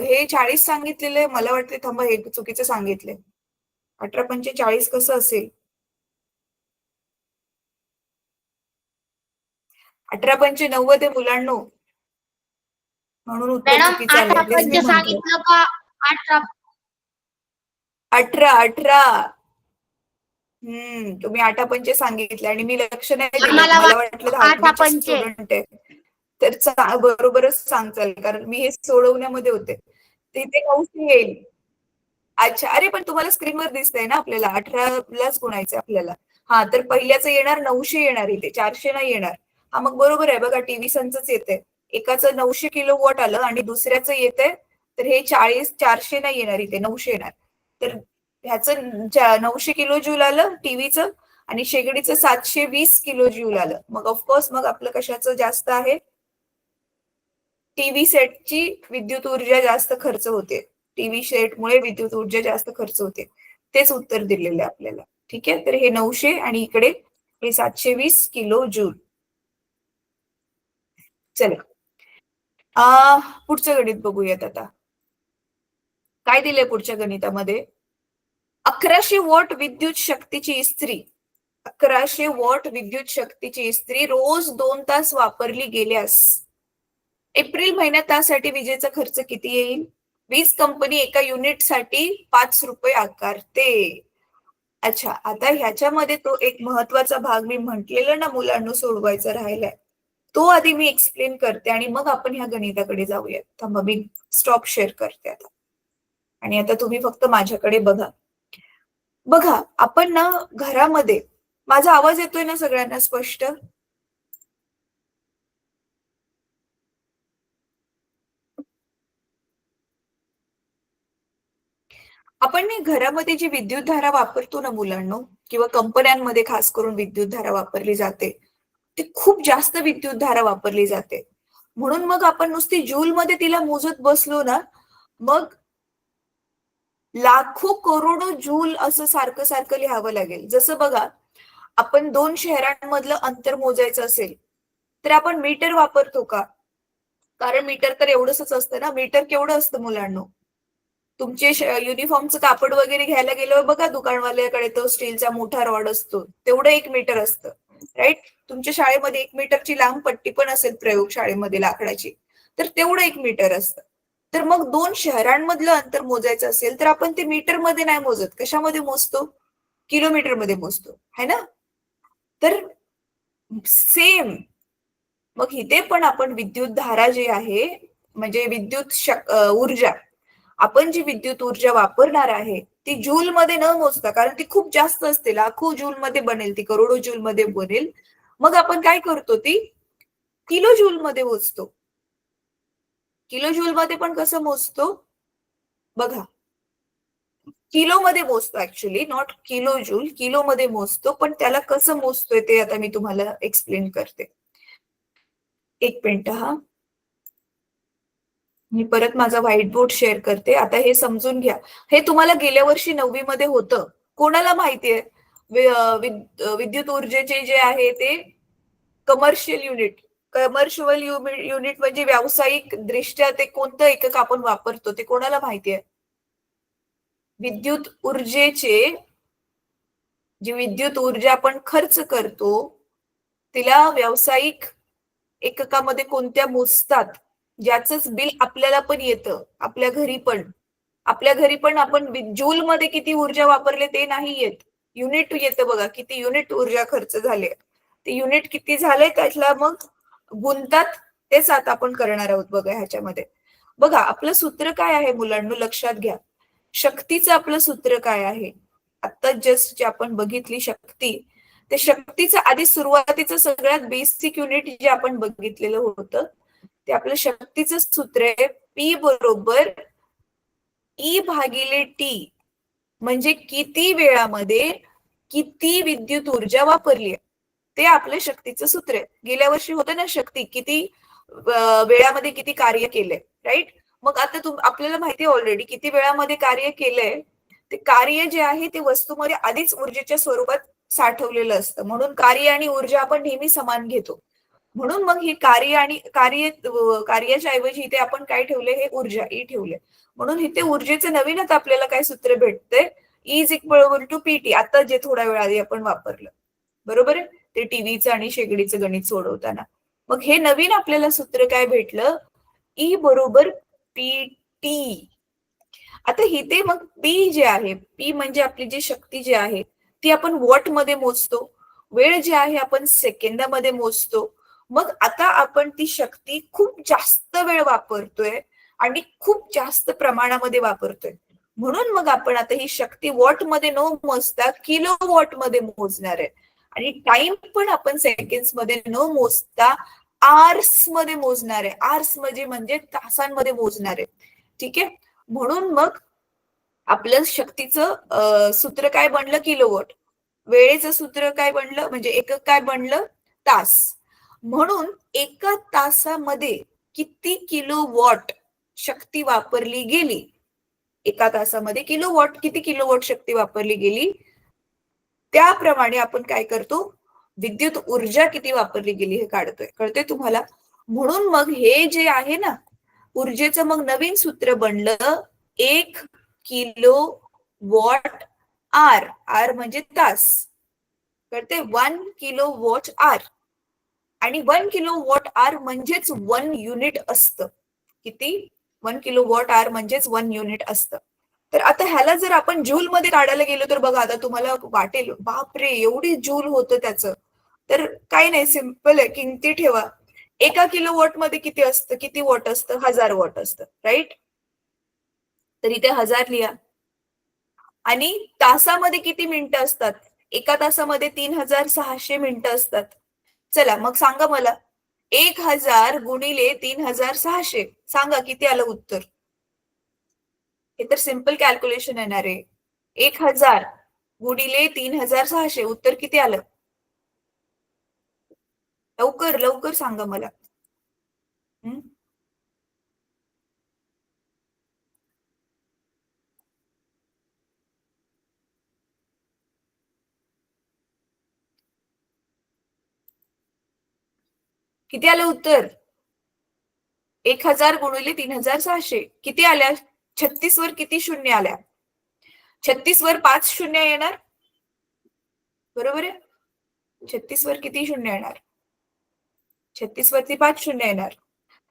S1: हे 40 सांगितलेले, मला वाटते थांबा हे चुकीचं सांगितले. 18 पंचे 40 कसं असेल? 18 पंचे 90 आहे मुलांना, म्हणून उत्तर
S2: मॅडम
S1: चुकीचं आलंय.
S2: 18
S1: तेच मी
S2: पंचे
S1: म्हटलं.
S2: सांगितलं का? 18.
S1: 18. तुम्ही 8 पंचे सांगितले आणि मी लक्ष नाही दिलं.
S2: आम्हाला
S1: मला वाटलं
S2: 8
S1: दहावीचे
S2: पंचे.
S1: स्टुडंट आहे. तर बरोबरच सांगताल, कारण मी हे सोडवण्यामध्ये होते. तिथे 900 येईल. अच्छा, अरे पण तुम्हाला स्क्रीनवर दिसतंय ना आपल्याला 18 गुणायचं आपल्याला. हा, तर पहिल्याचं येणार 900 येणार इथे, 400 नाही येणार. हा, मग बरोबर आहे बघा, टीव्ही संचच येते. एकाचं 900 किलोवॉट आलं आणि दुसऱ्याचं येतंय, तर हे 400 नाही येणार इथे, 900 येणार. तर ह्याचं 900 किलो जूल आलं टीव्हीचं, आणि शेगडीचं 720 किलो जूल आलं. मग ऑफकोर्स मग आपलं कशाचं जास्त आहे? टीव्ही सेटची विद्युत ऊर्जा जास्त खर्च होते. टीव्ही सेटमुळे विद्युत ऊर्जा जास्त खर्च होते. तेच उत्तर दिलेलं आहे आपल्याला. ठीक आहे, तर हे 900 आणि इकडे हे 720 किलो जूल. चला, पुढचं गणित बघूयात आता. काय दिलंय पुढच्या गणितामध्ये? 1100 वॉट विद्युत शक्तीची इस्त्री, 1100 वॉट विद्युत शक्तीची इस्त्री रोज 2 तास वापरली गेल्यास एप्रिल महिन्यात त्यासाठी विजेचा खर्च किती येईल? वीज कंपनी एका युनिटसाठी 5 रुपये आकारते. अच्छा, आता ह्याच्यामध्ये तो एक महत्वाचा भाग मी म्हटलेलं ना मुलांना सोडवायचा राहिलाय, तो आधी मी एक्सप्लेन करते आणि मग आपण ह्या गणिताकडे जाऊयात. थांबा, मी स्टॉप शेअर करते आता. आणि आता तुम्ही फक्त माझ्याकडे बघा. बघा, आपण ना घरामध्ये, माझा आवाज येतोय ना सगळ्यांना स्पष्ट? आपण घरामध्ये जी विद्युत धारा वापरतो ना मुलांनो, किंवा कंपन्यांमध्ये खास करून विद्युत धारा वापरली जाते, ती खूप जास्त विद्युत धारा वापरली जाते. म्हणून मग आपण नुसती जूल मध्ये तिला मोजत बसलो ना, मग लाखो करोडो जूल असं सारखं सारखं लिहावं लागेल. जसं बघा, आपण 2 शहरांमधलं अंतर मोजायचं असेल तर आपण मीटर वापरतो का? कारण मीटर तर एवढंच असतं ना. मीटर केवढं असतं मुलांनो? तुमचे युनिफॉर्मचं कापड वगैरे घ्यायला गेल्यावर बघा दुकानवाल्याकडे तो स्टीलचा मोठा रॉड असतो, तेवढं 1 मीटर असतं, राईट? तुमच्या शाळेमध्ये 1 मीटरची लांब पट्टी पण असेल प्रयोगशाळेमध्ये लाकडाची, तर तेवढं 1 मीटर असतं. तर मग 2 शहरांमधलं अंतर मोजायचं असेल तर आपण ते मीटर मध्ये नाही मोजत, कशामध्ये मोजतो? किलोमीटर मध्ये मोजतो, है ना? तर सेम मग इथे पण आपण विद्युत धारा जी आहे, म्हणजे ऊर्जा, आपण जी विद्युत ऊर्जा वापरणार आहे ती जूल मध्ये न मोजता, कारण ती खूप जास्त असते, लाखो जूल मध्ये बनेल ती, करोडो जूल मध्ये बनेल. मग आपण काय करतो, ती किलो जूल मध्ये मोजतो. किलो जूल मध्ये पण कसं मोजतो बघा, किलो मध्ये मोजतो, actually not kilo joule, kilo मध्ये मोजतो. पण त्याला कसं मोजतोय ते आता मी तुम्हाला एक्सप्लेन करते. एक मिनिट हा, मी परत माझा व्हाईट बोर्ड शेअर करते. आता हे समजून घ्या, हे तुम्हाला गेल्या वर्षी 9वी मध्ये होतं. कोणाला माहितीये विद्युत ऊर्जेचे जे आहे ते कमर्शियल युनिट, कमर्शियल युनिट म्हणजे व्यावसायिक दृष्ट्या ते कोणतं एकक आपण वापरतो ते कोणाला माहितीये? विद्युत ऊर्जेचे, जी विद्युत ऊर्जा आपण खर्च करतो तिला व्यावसायिक एककामध्ये कोणत्या मोजतात, ज्याचंच बिल आपल्याला पण येतं, आपल्या घरी पण. आपल्या घरी पण आपण जूल मध्ये किती ऊर्जा वापरले ते नाही येत, युनिट येतं बघा, किती युनिट ऊर्जा खर्च झाले, ते युनिट किती झाले त्यातला मग गुंतात. तेच आता आपण करणार आहोत बघा ह्याच्यामध्ये. बघा, आपलं सूत्र काय आहे मुलांना, लक्षात घ्या. शक्तीचं आपलं सूत्र काय आहे? आता जस्ट जे आपण बघितली शक्ती, ते शक्तीचं आधी सुरुवातीचं सगळ्यात बेसिक युनिट जे आपण बघितलेलं होतं, ते आपलं शक्तीचं सूत्र आहे पी बरोबर ई भागिले टी, म्हणजे किती वेळामध्ये किती विद्युत ऊर्जा वापरली आहे, ते आपलं शक्तीचं सूत्र आहे. गेल्या वर्षी होतं ना शक्ती, किती वेळामध्ये किती कार्य केलंय, राईट? मग आता आपल्याला माहिती आहे ऑलरेडी किती वेळामध्ये कार्य केलंय. ते कार्य जे आहे ते वस्तूमध्ये आधीच ऊर्जेच्या स्वरूपात साठवलेलं असतं, म्हणून कार्य आणि ऊर्जा आपण नेहमी समान घेतो. म्हणून मग ही कार्याच्या ऐवजी इथे आपण काय ठेवले, हे ऊर्जा ई ठेवले. म्हणून इथे ऊर्जेचं नवीनच आपल्याला काय सूत्र भेटतंय, E is equal to PT, आता जे थोड्या वेळ आधी आपण वापरलं, बरोबर आहे, ते टीव्हीचं आणि शेगडीचं गणित सोडवताना. मग हे नवीन आपल्याला सूत्र काय भेटलं, ई बरोबर पीटी. आता इथे मग पी जे आहे, पी म्हणजे आपली जी शक्ती जी आहे ती आपण वॉट मध्ये मोजतो, वेळ जी आहे आपण सेकंदामध्ये मोजतो, मग आता आपण ती शक्ती खूप जास्त वेळ वापरतोय आणि खूप जास्त प्रमाणामध्ये वापरतोय. म्हणून मग आपण आता ही शक्ती वॉट मध्ये न मोजता किलो वॉट मध्ये मोजणार आहे. आणि टाइम पण आपण सेकंड्स मध्ये न मोजता आर्स मध्ये मोजणार आहे. आर्स म्हणजे तासांमध्ये मोजणार आहे. ठीक आहे. म्हणून मग आपलं शक्तीचं सूत्र काय बनलं? किलोवॉट. वेळेचं सूत्र काय बनलं? म्हणजे एकक काय बनलं? तास. म्हणून एका तासामध्ये किती किलोवॉट शक्ती वापरली गेली? एका तासामध्ये किती किलोवॉट शक्ती वापरली गेली? त्याप्रमाणे आपण काय करतो? विद्युत ऊर्जा किती वापरली गेली हे काढतोय. कळतंय तुम्हाला? म्हणून मग हे जे आहे ना, ऊर्जेचं मग नवीन सूत्र बनलं 1 किलो वॉट आर. आर म्हणजे तास. कळते? 1 किलो वॉट आर. आणि 1 किलो वॉट आर म्हणजेच 1 युनिट असतं. किती? 1 किलो वॉट आर म्हणजेच 1 युनिट असतं. तर आता ह्याला जर आपण जूल मध्ये काढायला गेलो तर बघा, आता तुम्हाला वाटेल बापरे एवढी जूल होतं त्याचं. तर काही नाही, सिंपल आहे. किमती ठेवा. एका किलो वॉट मध्ये किती असतं? किती वॉट असतं? 1000 वॉट असतं. राईट? तर इथे 1000 लिहा. आणि तासामध्ये किती मिनिटं असतात? एका तासामध्ये 3600 मिनिटं असतात. चला मग सांगा मला, 1000 गुणिले 3600 सांगा किती आलं उत्तर? हे तर सिंपल कॅल्क्युलेशन येणार आहे. 1000 गुणिले 3600 उत्तर किती आलं? लवकर लवकर सांगा मला. किती आलं उत्तर? 1000 गुणिले 3600 किती आल्या? 36 वर किती शून्य आल्या? 36 वर 5 शून्य येणार. बरोबर आहे? 36 वर किती शून्य येणार? 36 वरती 5 शून्य येणार.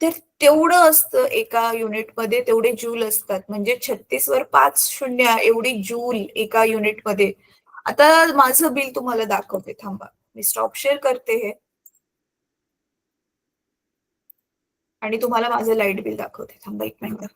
S1: तर तेवढं असतं एका युनिटमध्ये, तेवढे जूल असतात. म्हणजे 36 वर 5 शून्य एवढी जूल एका युनिटमध्ये. आता माझं बिल तुम्हाला दाखवते. थांबा, मी स्टॉप शेअर करते हे आणि तुम्हाला माझं लाईट बिल दाखवते. थांबा एक मिनिट.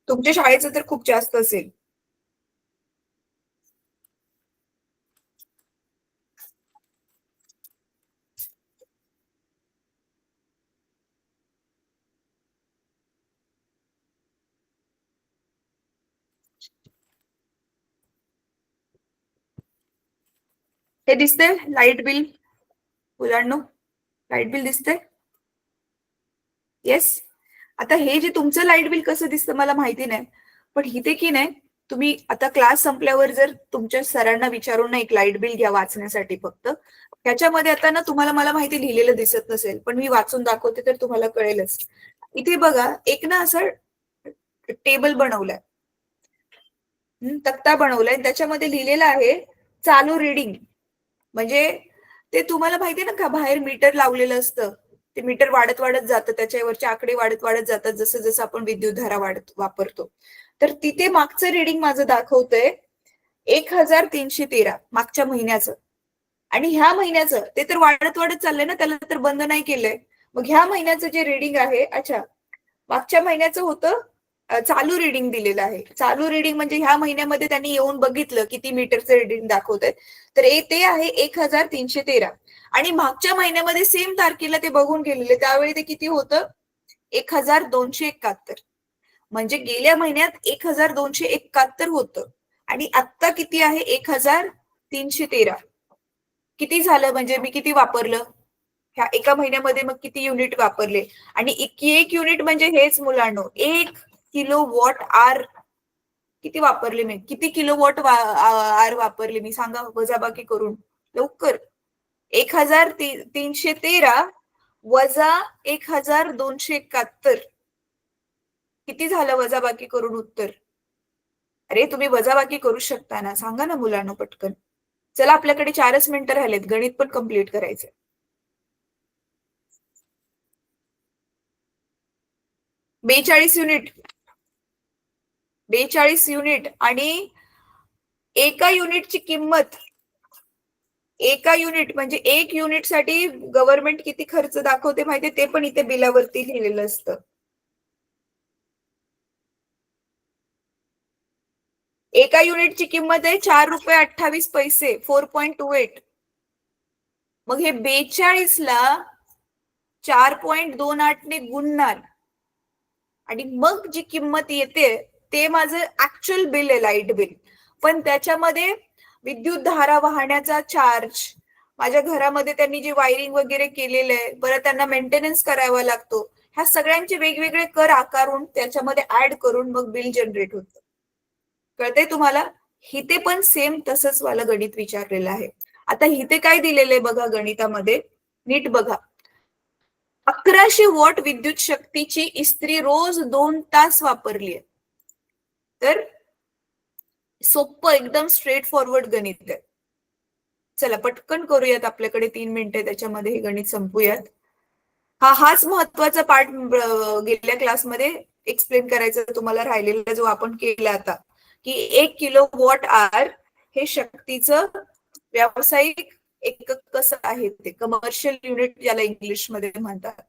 S1: तुमच्या शाळेचं तर खूप जास्त असेल. हे दिसतंय लाईट बिल मुलांनो? लाईट बिल दिसतंय? येस. आता हे जे तुमचं लाईट बिल कसं दिसतं मला माहिती नाही, पण इथे की नाही, तुम्ही आता क्लास संपल्यावर जर तुमच्या सरांना विचारून ना एक लाईट बिल घ्या वाचण्यासाठी फक्त. त्याच्यामध्ये आता ना तुम्हाला मला माहिती लिहिलेलं दिसत नसेल, पण मी वाचून दाखवते तर तुम्हाला कळेलच. इथे बघा, एक ना असं टेबल बनवलाय, तक्ता बनवलाय, त्याच्यामध्ये लिहिलेलं आहे चालू रीडिंग. म्हणजे ते तुम्हाला माहिती ना का, बाहेर मीटर लावलेलं असतं. ते मीटर वाढत वाढत जातं, त्याच्यावरचे आकडे वाढत वाढत जातात जसं जसं आपण विद्युतधारा वापरतो. तर तिथे मागचं रीडिंग माझं दाखवतंय 1313 मागच्या महिन्याचं. आणि ह्या महिन्याचं ते तर वाढत वाढत चाललंय ना, त्याला तर बंद नाही केलंय. मग ह्या महिन्याचं जे रीडिंग आहे, अच्छा मागच्या महिन्याचं होतं चालू रीडिंग दिलेलं आहे. चालू रीडिंग म्हणजे ह्या महिन्यामध्ये त्यांनी येऊन बघितलं किती मीटरचं रीडिंग दाखवतंय. तर ते आहे 1313. आणि मागच्या महिन्यामध्ये सेम तारखेला ते बघून गेलेले, त्यावेळी ते किती होतं? 1271. म्हणजे गेल्या महिन्यात 1271 होतं. आणि आता किती आहे? 1313. किती झालं? म्हणजे मी किती वापरलं ह्या एका महिन्यामध्ये? मग किती युनिट वापरले? आणि एक युनिट म्हणजे हेच मुलांनो, 1 किलो वॉट आर. किती वापरले मी? किती किलो वॉट आर वापरले मी? सांगा वजाबाकी करून लवकर. 1313 वजा 1271 किती झालं वजाबाकी करून उत्तर? अरे तुम्ही वजाबाकी करू शकता ना, सांगा ना मुलांना पटकन. चला, आपल्याकडे 4च मिनिटं राहिलेत, गणित पण कम्प्लीट करायचंय. 42 युनिट. 42 युनिट आणि एका युनिटची किंमत, एका युनिट म्हणजे एक युनिट साठी गव्हर्नमेंट किती खर्च दाखवते माहितीये, ते पण इथे बिलावरती लिहिलेलं असतं. एका युनिटची किंमत आहे 4.28 रुपये, 4.28. मग हे 42 ला 4.28 ने गुणणार आणि मग जी किंमत येते ते माझं ऍक्च्युअल बिल आहे, लाईट बिल. पण त्याच्यामध्ये विद्युत धारा वाहण्याचा चार्ज, माझ्या घरामध्ये त्यांनी जे वायरिंग वगैरे केलेलं आहे, बरं त्यांना मेंटेनन्स करावा लागतो, ह्या सगळ्यांचे वेगवेगळे कर आकारून त्याच्यामध्ये ऍड करून मग बिल जनरेट होतं. कळतंय तुम्हाला? हिते पण सेम तसंच वाला गणित विचारलेलं आहे. आता हिते काय दिलेलं आहे बघा गणितामध्ये, नीट बघा. 1100 वॉट विद्युत शक्तीची इस्त्री रोज 2 तास वापरली आहे. तर सोपं एकदम स्ट्रेट फॉरवर्ड गणित आहे. चला पटकन करूयात, आपल्याकडे 3 मिनिटे त्याच्यामध्ये हे गणित संपूयात. हाच महत्वाचा पार्ट गेल्या क्लासमध्ये एक्सप्लेन करायचा तुम्हाला राहिलेला, जो आपण केला आता, की 1 किलोवॉट आवर हे शक्तीचं व्यावसायिक एकक कसं आहे, ते कमर्शियल युनिट ज्याला इंग्लिश मध्ये म्हणतात.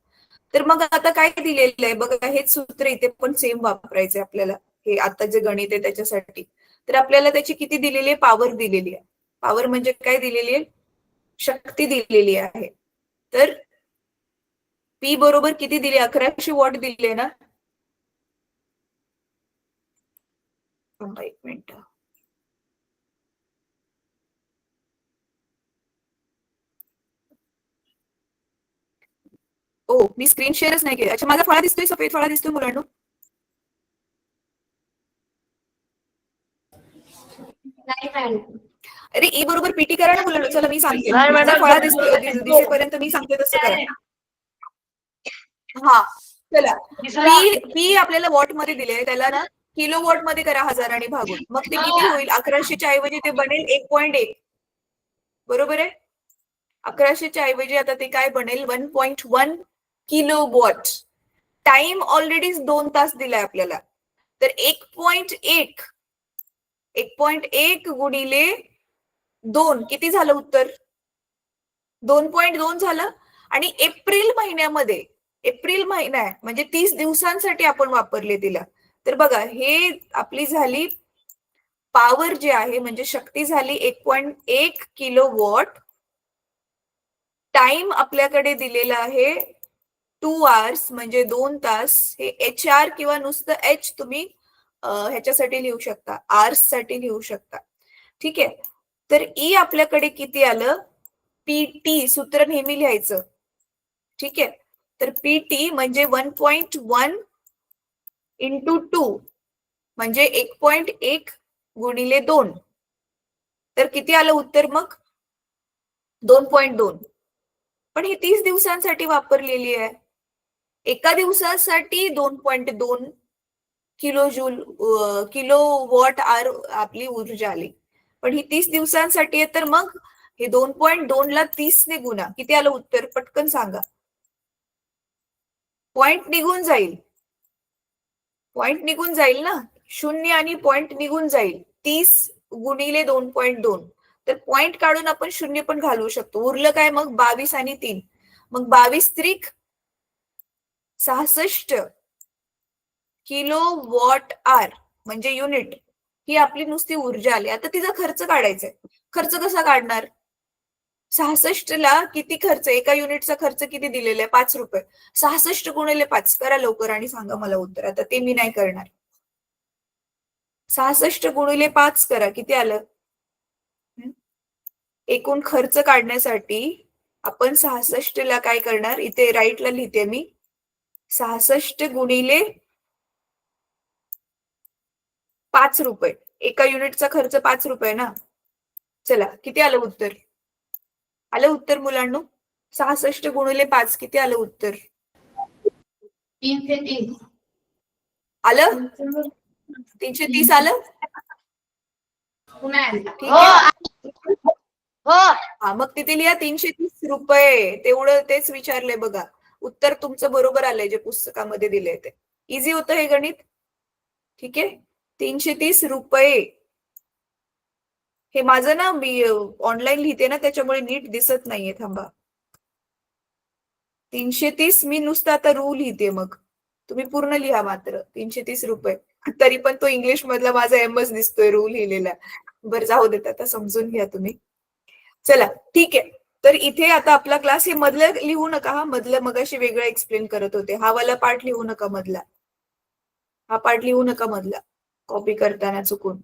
S1: तर मग आता काय दिलेलं आहे बघा, हेच सूत्र इथे पण सेम वापरायचंय आपल्याला, हे आता जे गणित आहे त्याच्यासाठी. तर आपल्याला त्याची किती दिलेली आहे, पॉवर दिलेली आहे. पॉवर म्हणजे काय दिलेली आहे, शक्ती दिलेली आहे. तर पी बरोबर किती दिले, 1100 वॉट दिले ना. एक मिनिट, ओ मी स्क्रीन शेअरच नाही केली. अच्छा, माझा फळा दिसतोय, सफेद फळा दिसतोय मुलांनो. अरे ई बरोबर पीटी करा ना मुलांनो. चला मी सांगते, माझा फळा दिसेपर्यंत मी सांगते तसं करा. हा चला, पी आपल्याला वॉट मध्ये दिले, त्याला ना किलो वॉट मध्ये करा हजाराने भागून. मग ते किती होईल, 1100च्या ऐवजी ते बनेल 1.1. बरोबर आहे. 1100च्या ऐवजी आता ते काय बनेल, 1.1 किलो वॉट. टाइम ऑलरेडी 2 तास दिलाय आपल्याला. तर 1.1 गुणिले 2 किती झालं उत्तर, 2.2 झालं. आणि एप्रिल महिन्यामध्ये, एप्रिल महिना आहे म्हणजे 30 दिवसांसाठी आपण वापरले तिला. तर बघा, हे आपली झाली पॉवर जे आहे, म्हणजे शक्ती झाली 1.1 किलो वॉट. टाइम आपल्याकडे दिलेला आहे 2 आवर्स म्हणजे 2 तास. हे HR किंवा नुसतं H तुम्ही ह्याच्यासाठी लिहू शकता, आवर्स साठी लिहू शकता. ठीक आहे. तर ई आपल्याकडे किती आलं, PT सूत्र नेहमी लिहायचं. ठीक आहे. तर PT म्हणजे 1.1 इंटू 2 म्हणजे 1.1 गुणिले 2. तर किती आलं उत्तर मग, 2.2. पण ही 30 दिवसांसाठी वापरलेली आहे. एका दिवसासाठी 2.2 किलो वॉट आवर आपली ऊर्जा आली. पण ही 30 दिवसांसाठी आहे, तर मग हे 2.2 ला 30 ने गुणा, किती आलं उत्तर, पटकन सांगा. पॉइंट निघून जाईल, पॉइंट निघून जाईल ना, 0 आणि पॉइंट निघून जाईल. 30 गुणिले 2.2, तर पॉइंट काढून आपण 0 पण घालवू शकतो. उरलं काय मग, 22 आणि 3. मग 22 त्रिक 66 किलो वॉट आवर म्हणजे युनिट, ही आपली नुसती ऊर्जा आली. आता तिचा खर्च काढायचा आहे. खर्च कसा काढणार, 66 ला किती खर्च, एका युनिटचा खर्च किती दिलेला आहे, 5 रुपये. 66 गुणिले 5 करा लवकर आणि सांगा मला उत्तर. आता ते मी नाही करणार. 66 गुणिले 5 करा, किती आलं. एकूण खर्च काढण्यासाठी आपण 66 ला काय करणार, इथे राईटला लिहिते मी, 66 गुणिले 5 रुपये. एका युनिटचा खर्च 5 रुपये ना. चला किती आलं उत्तर, आलं उत्तर मुलांनो, 66 गुणिले 5 किती आलं उत्तर,
S2: 330
S1: आलं, 330 आलं. ठीक
S2: हो
S1: आहे.
S2: हो.
S1: हा मग तिथे लिहा 330 रुपये, तेवढं तेच विचारलंय बघा. उत्तर तुमचं बरोबर आलंय जे पुस्तकामध्ये दिलंय ते. इझी होतं हे गणित. ठीक आहे. 330 रुपये. हे माझं ना मी ऑनलाईन लिहिते ना त्याच्यामुळे नीट दिसत नाहीये. थांबा. 330 मी नुसतं आता रू लिहिते. मग तुम्ही पूर्ण लिहा मात्र. 330 रुपये. तरी पण तो इंग्लिश मधला माझा एमच दिसतोय रू लिहिलेला. बरं जाऊ देत, आता समजून घ्या तुम्ही. चला ठीक आहे. तर इथे आता आपला क्लास, हे मधलं लिहू नका. हा मधलं मगाशी वेगळं एक्सप्लेन करत होते. हा वाला पार्ट लिहू नका मधला. हा पार्ट लिहू नका मधला कॉपी करताना चुकून.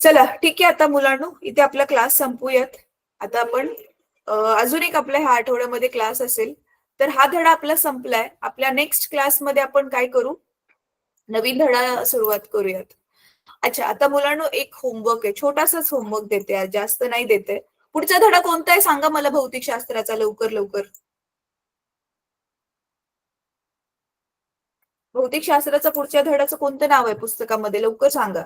S1: चला ठीक आहे. आता मुलांनो इथे आपला क्लास संपूयात. आता आपण अजून एक आपल्या ह्या आठवड्यामध्ये क्लास असेल. तर हा धडा आपला संपलाय. आपल्या नेक्स्ट क्लासमध्ये आपण काय करू, नवीन धडा सुरुवात करूयात. अच्छा, आता मुलांनो एक होमवर्क आहे, छोटासाच होमवर्क देते आज, जास्त नाही देते. पुढचा धडा कोणता आहे सांगा मला भौतिकशास्त्राचा, लवकर लवकर. भौतिकशास्त्राचा पुढच्या धड्याचं कोणतं नाव आहे पुस्तकामध्ये, लवकर सांगा.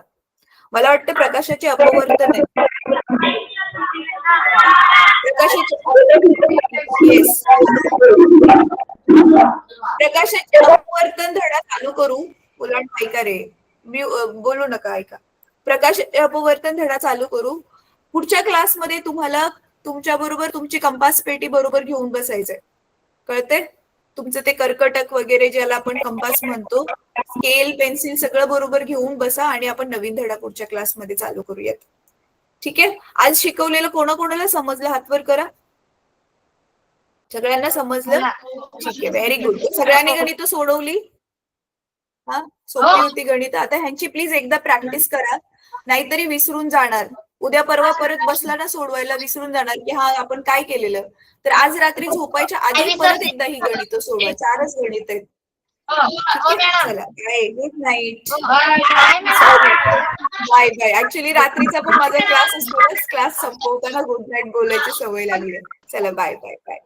S1: मला वाटतं प्रकाशाचे अपवर्तन आहे. येस, प्रकाशाचे अपवर्तन धडा चालू करू. मुलांना ऐका रे, मी बोलू नका, ऐका. प्रकाशाचे अपवर्तन धडा चालू करू. पुढच्या क्लासमध्ये तुम्हाला तुमच्या बरोबर तुमची कंपास पेटी बरोबर घेऊन बसायचंय. कळते? तुमचं ते कर्कटक वगैरे ज्याला आपण कंपास म्हणतो, स्केल पेन्सिल सगळं बरोबर घेऊन बसा आणि आपण नवीन धडा पुढच्या क्लासमध्ये चालू करूयात. ठीक आहे. आज शिकवलेलं कोणाकोणाला समजलं हातवर करा. सगळ्यांना समजलं? ठीक आहे, व्हेरी गुड. सगळ्यांनी गणित सोडवली? हा, सोपी होती गणित. आता ह्यांची प्लीज एकदा प्रॅक्टिस करा, नाहीतरी विसरून जाणार. उद्या परवा परत बसला ना सोडवायला विसरून जाणार की हा आपण काय केलेलं. तर आज रात्री झोपायच्या आधी परत एकदा ही गणित सोडवा. 4च गणित आहेत. चला bye, good night. Bye bye. Actually रात्रीचा पण माझा क्लास असतो, क्लास संपवताना गुड नाईट बोलायची सवय लागली आहे. चला बाय बाय बाय.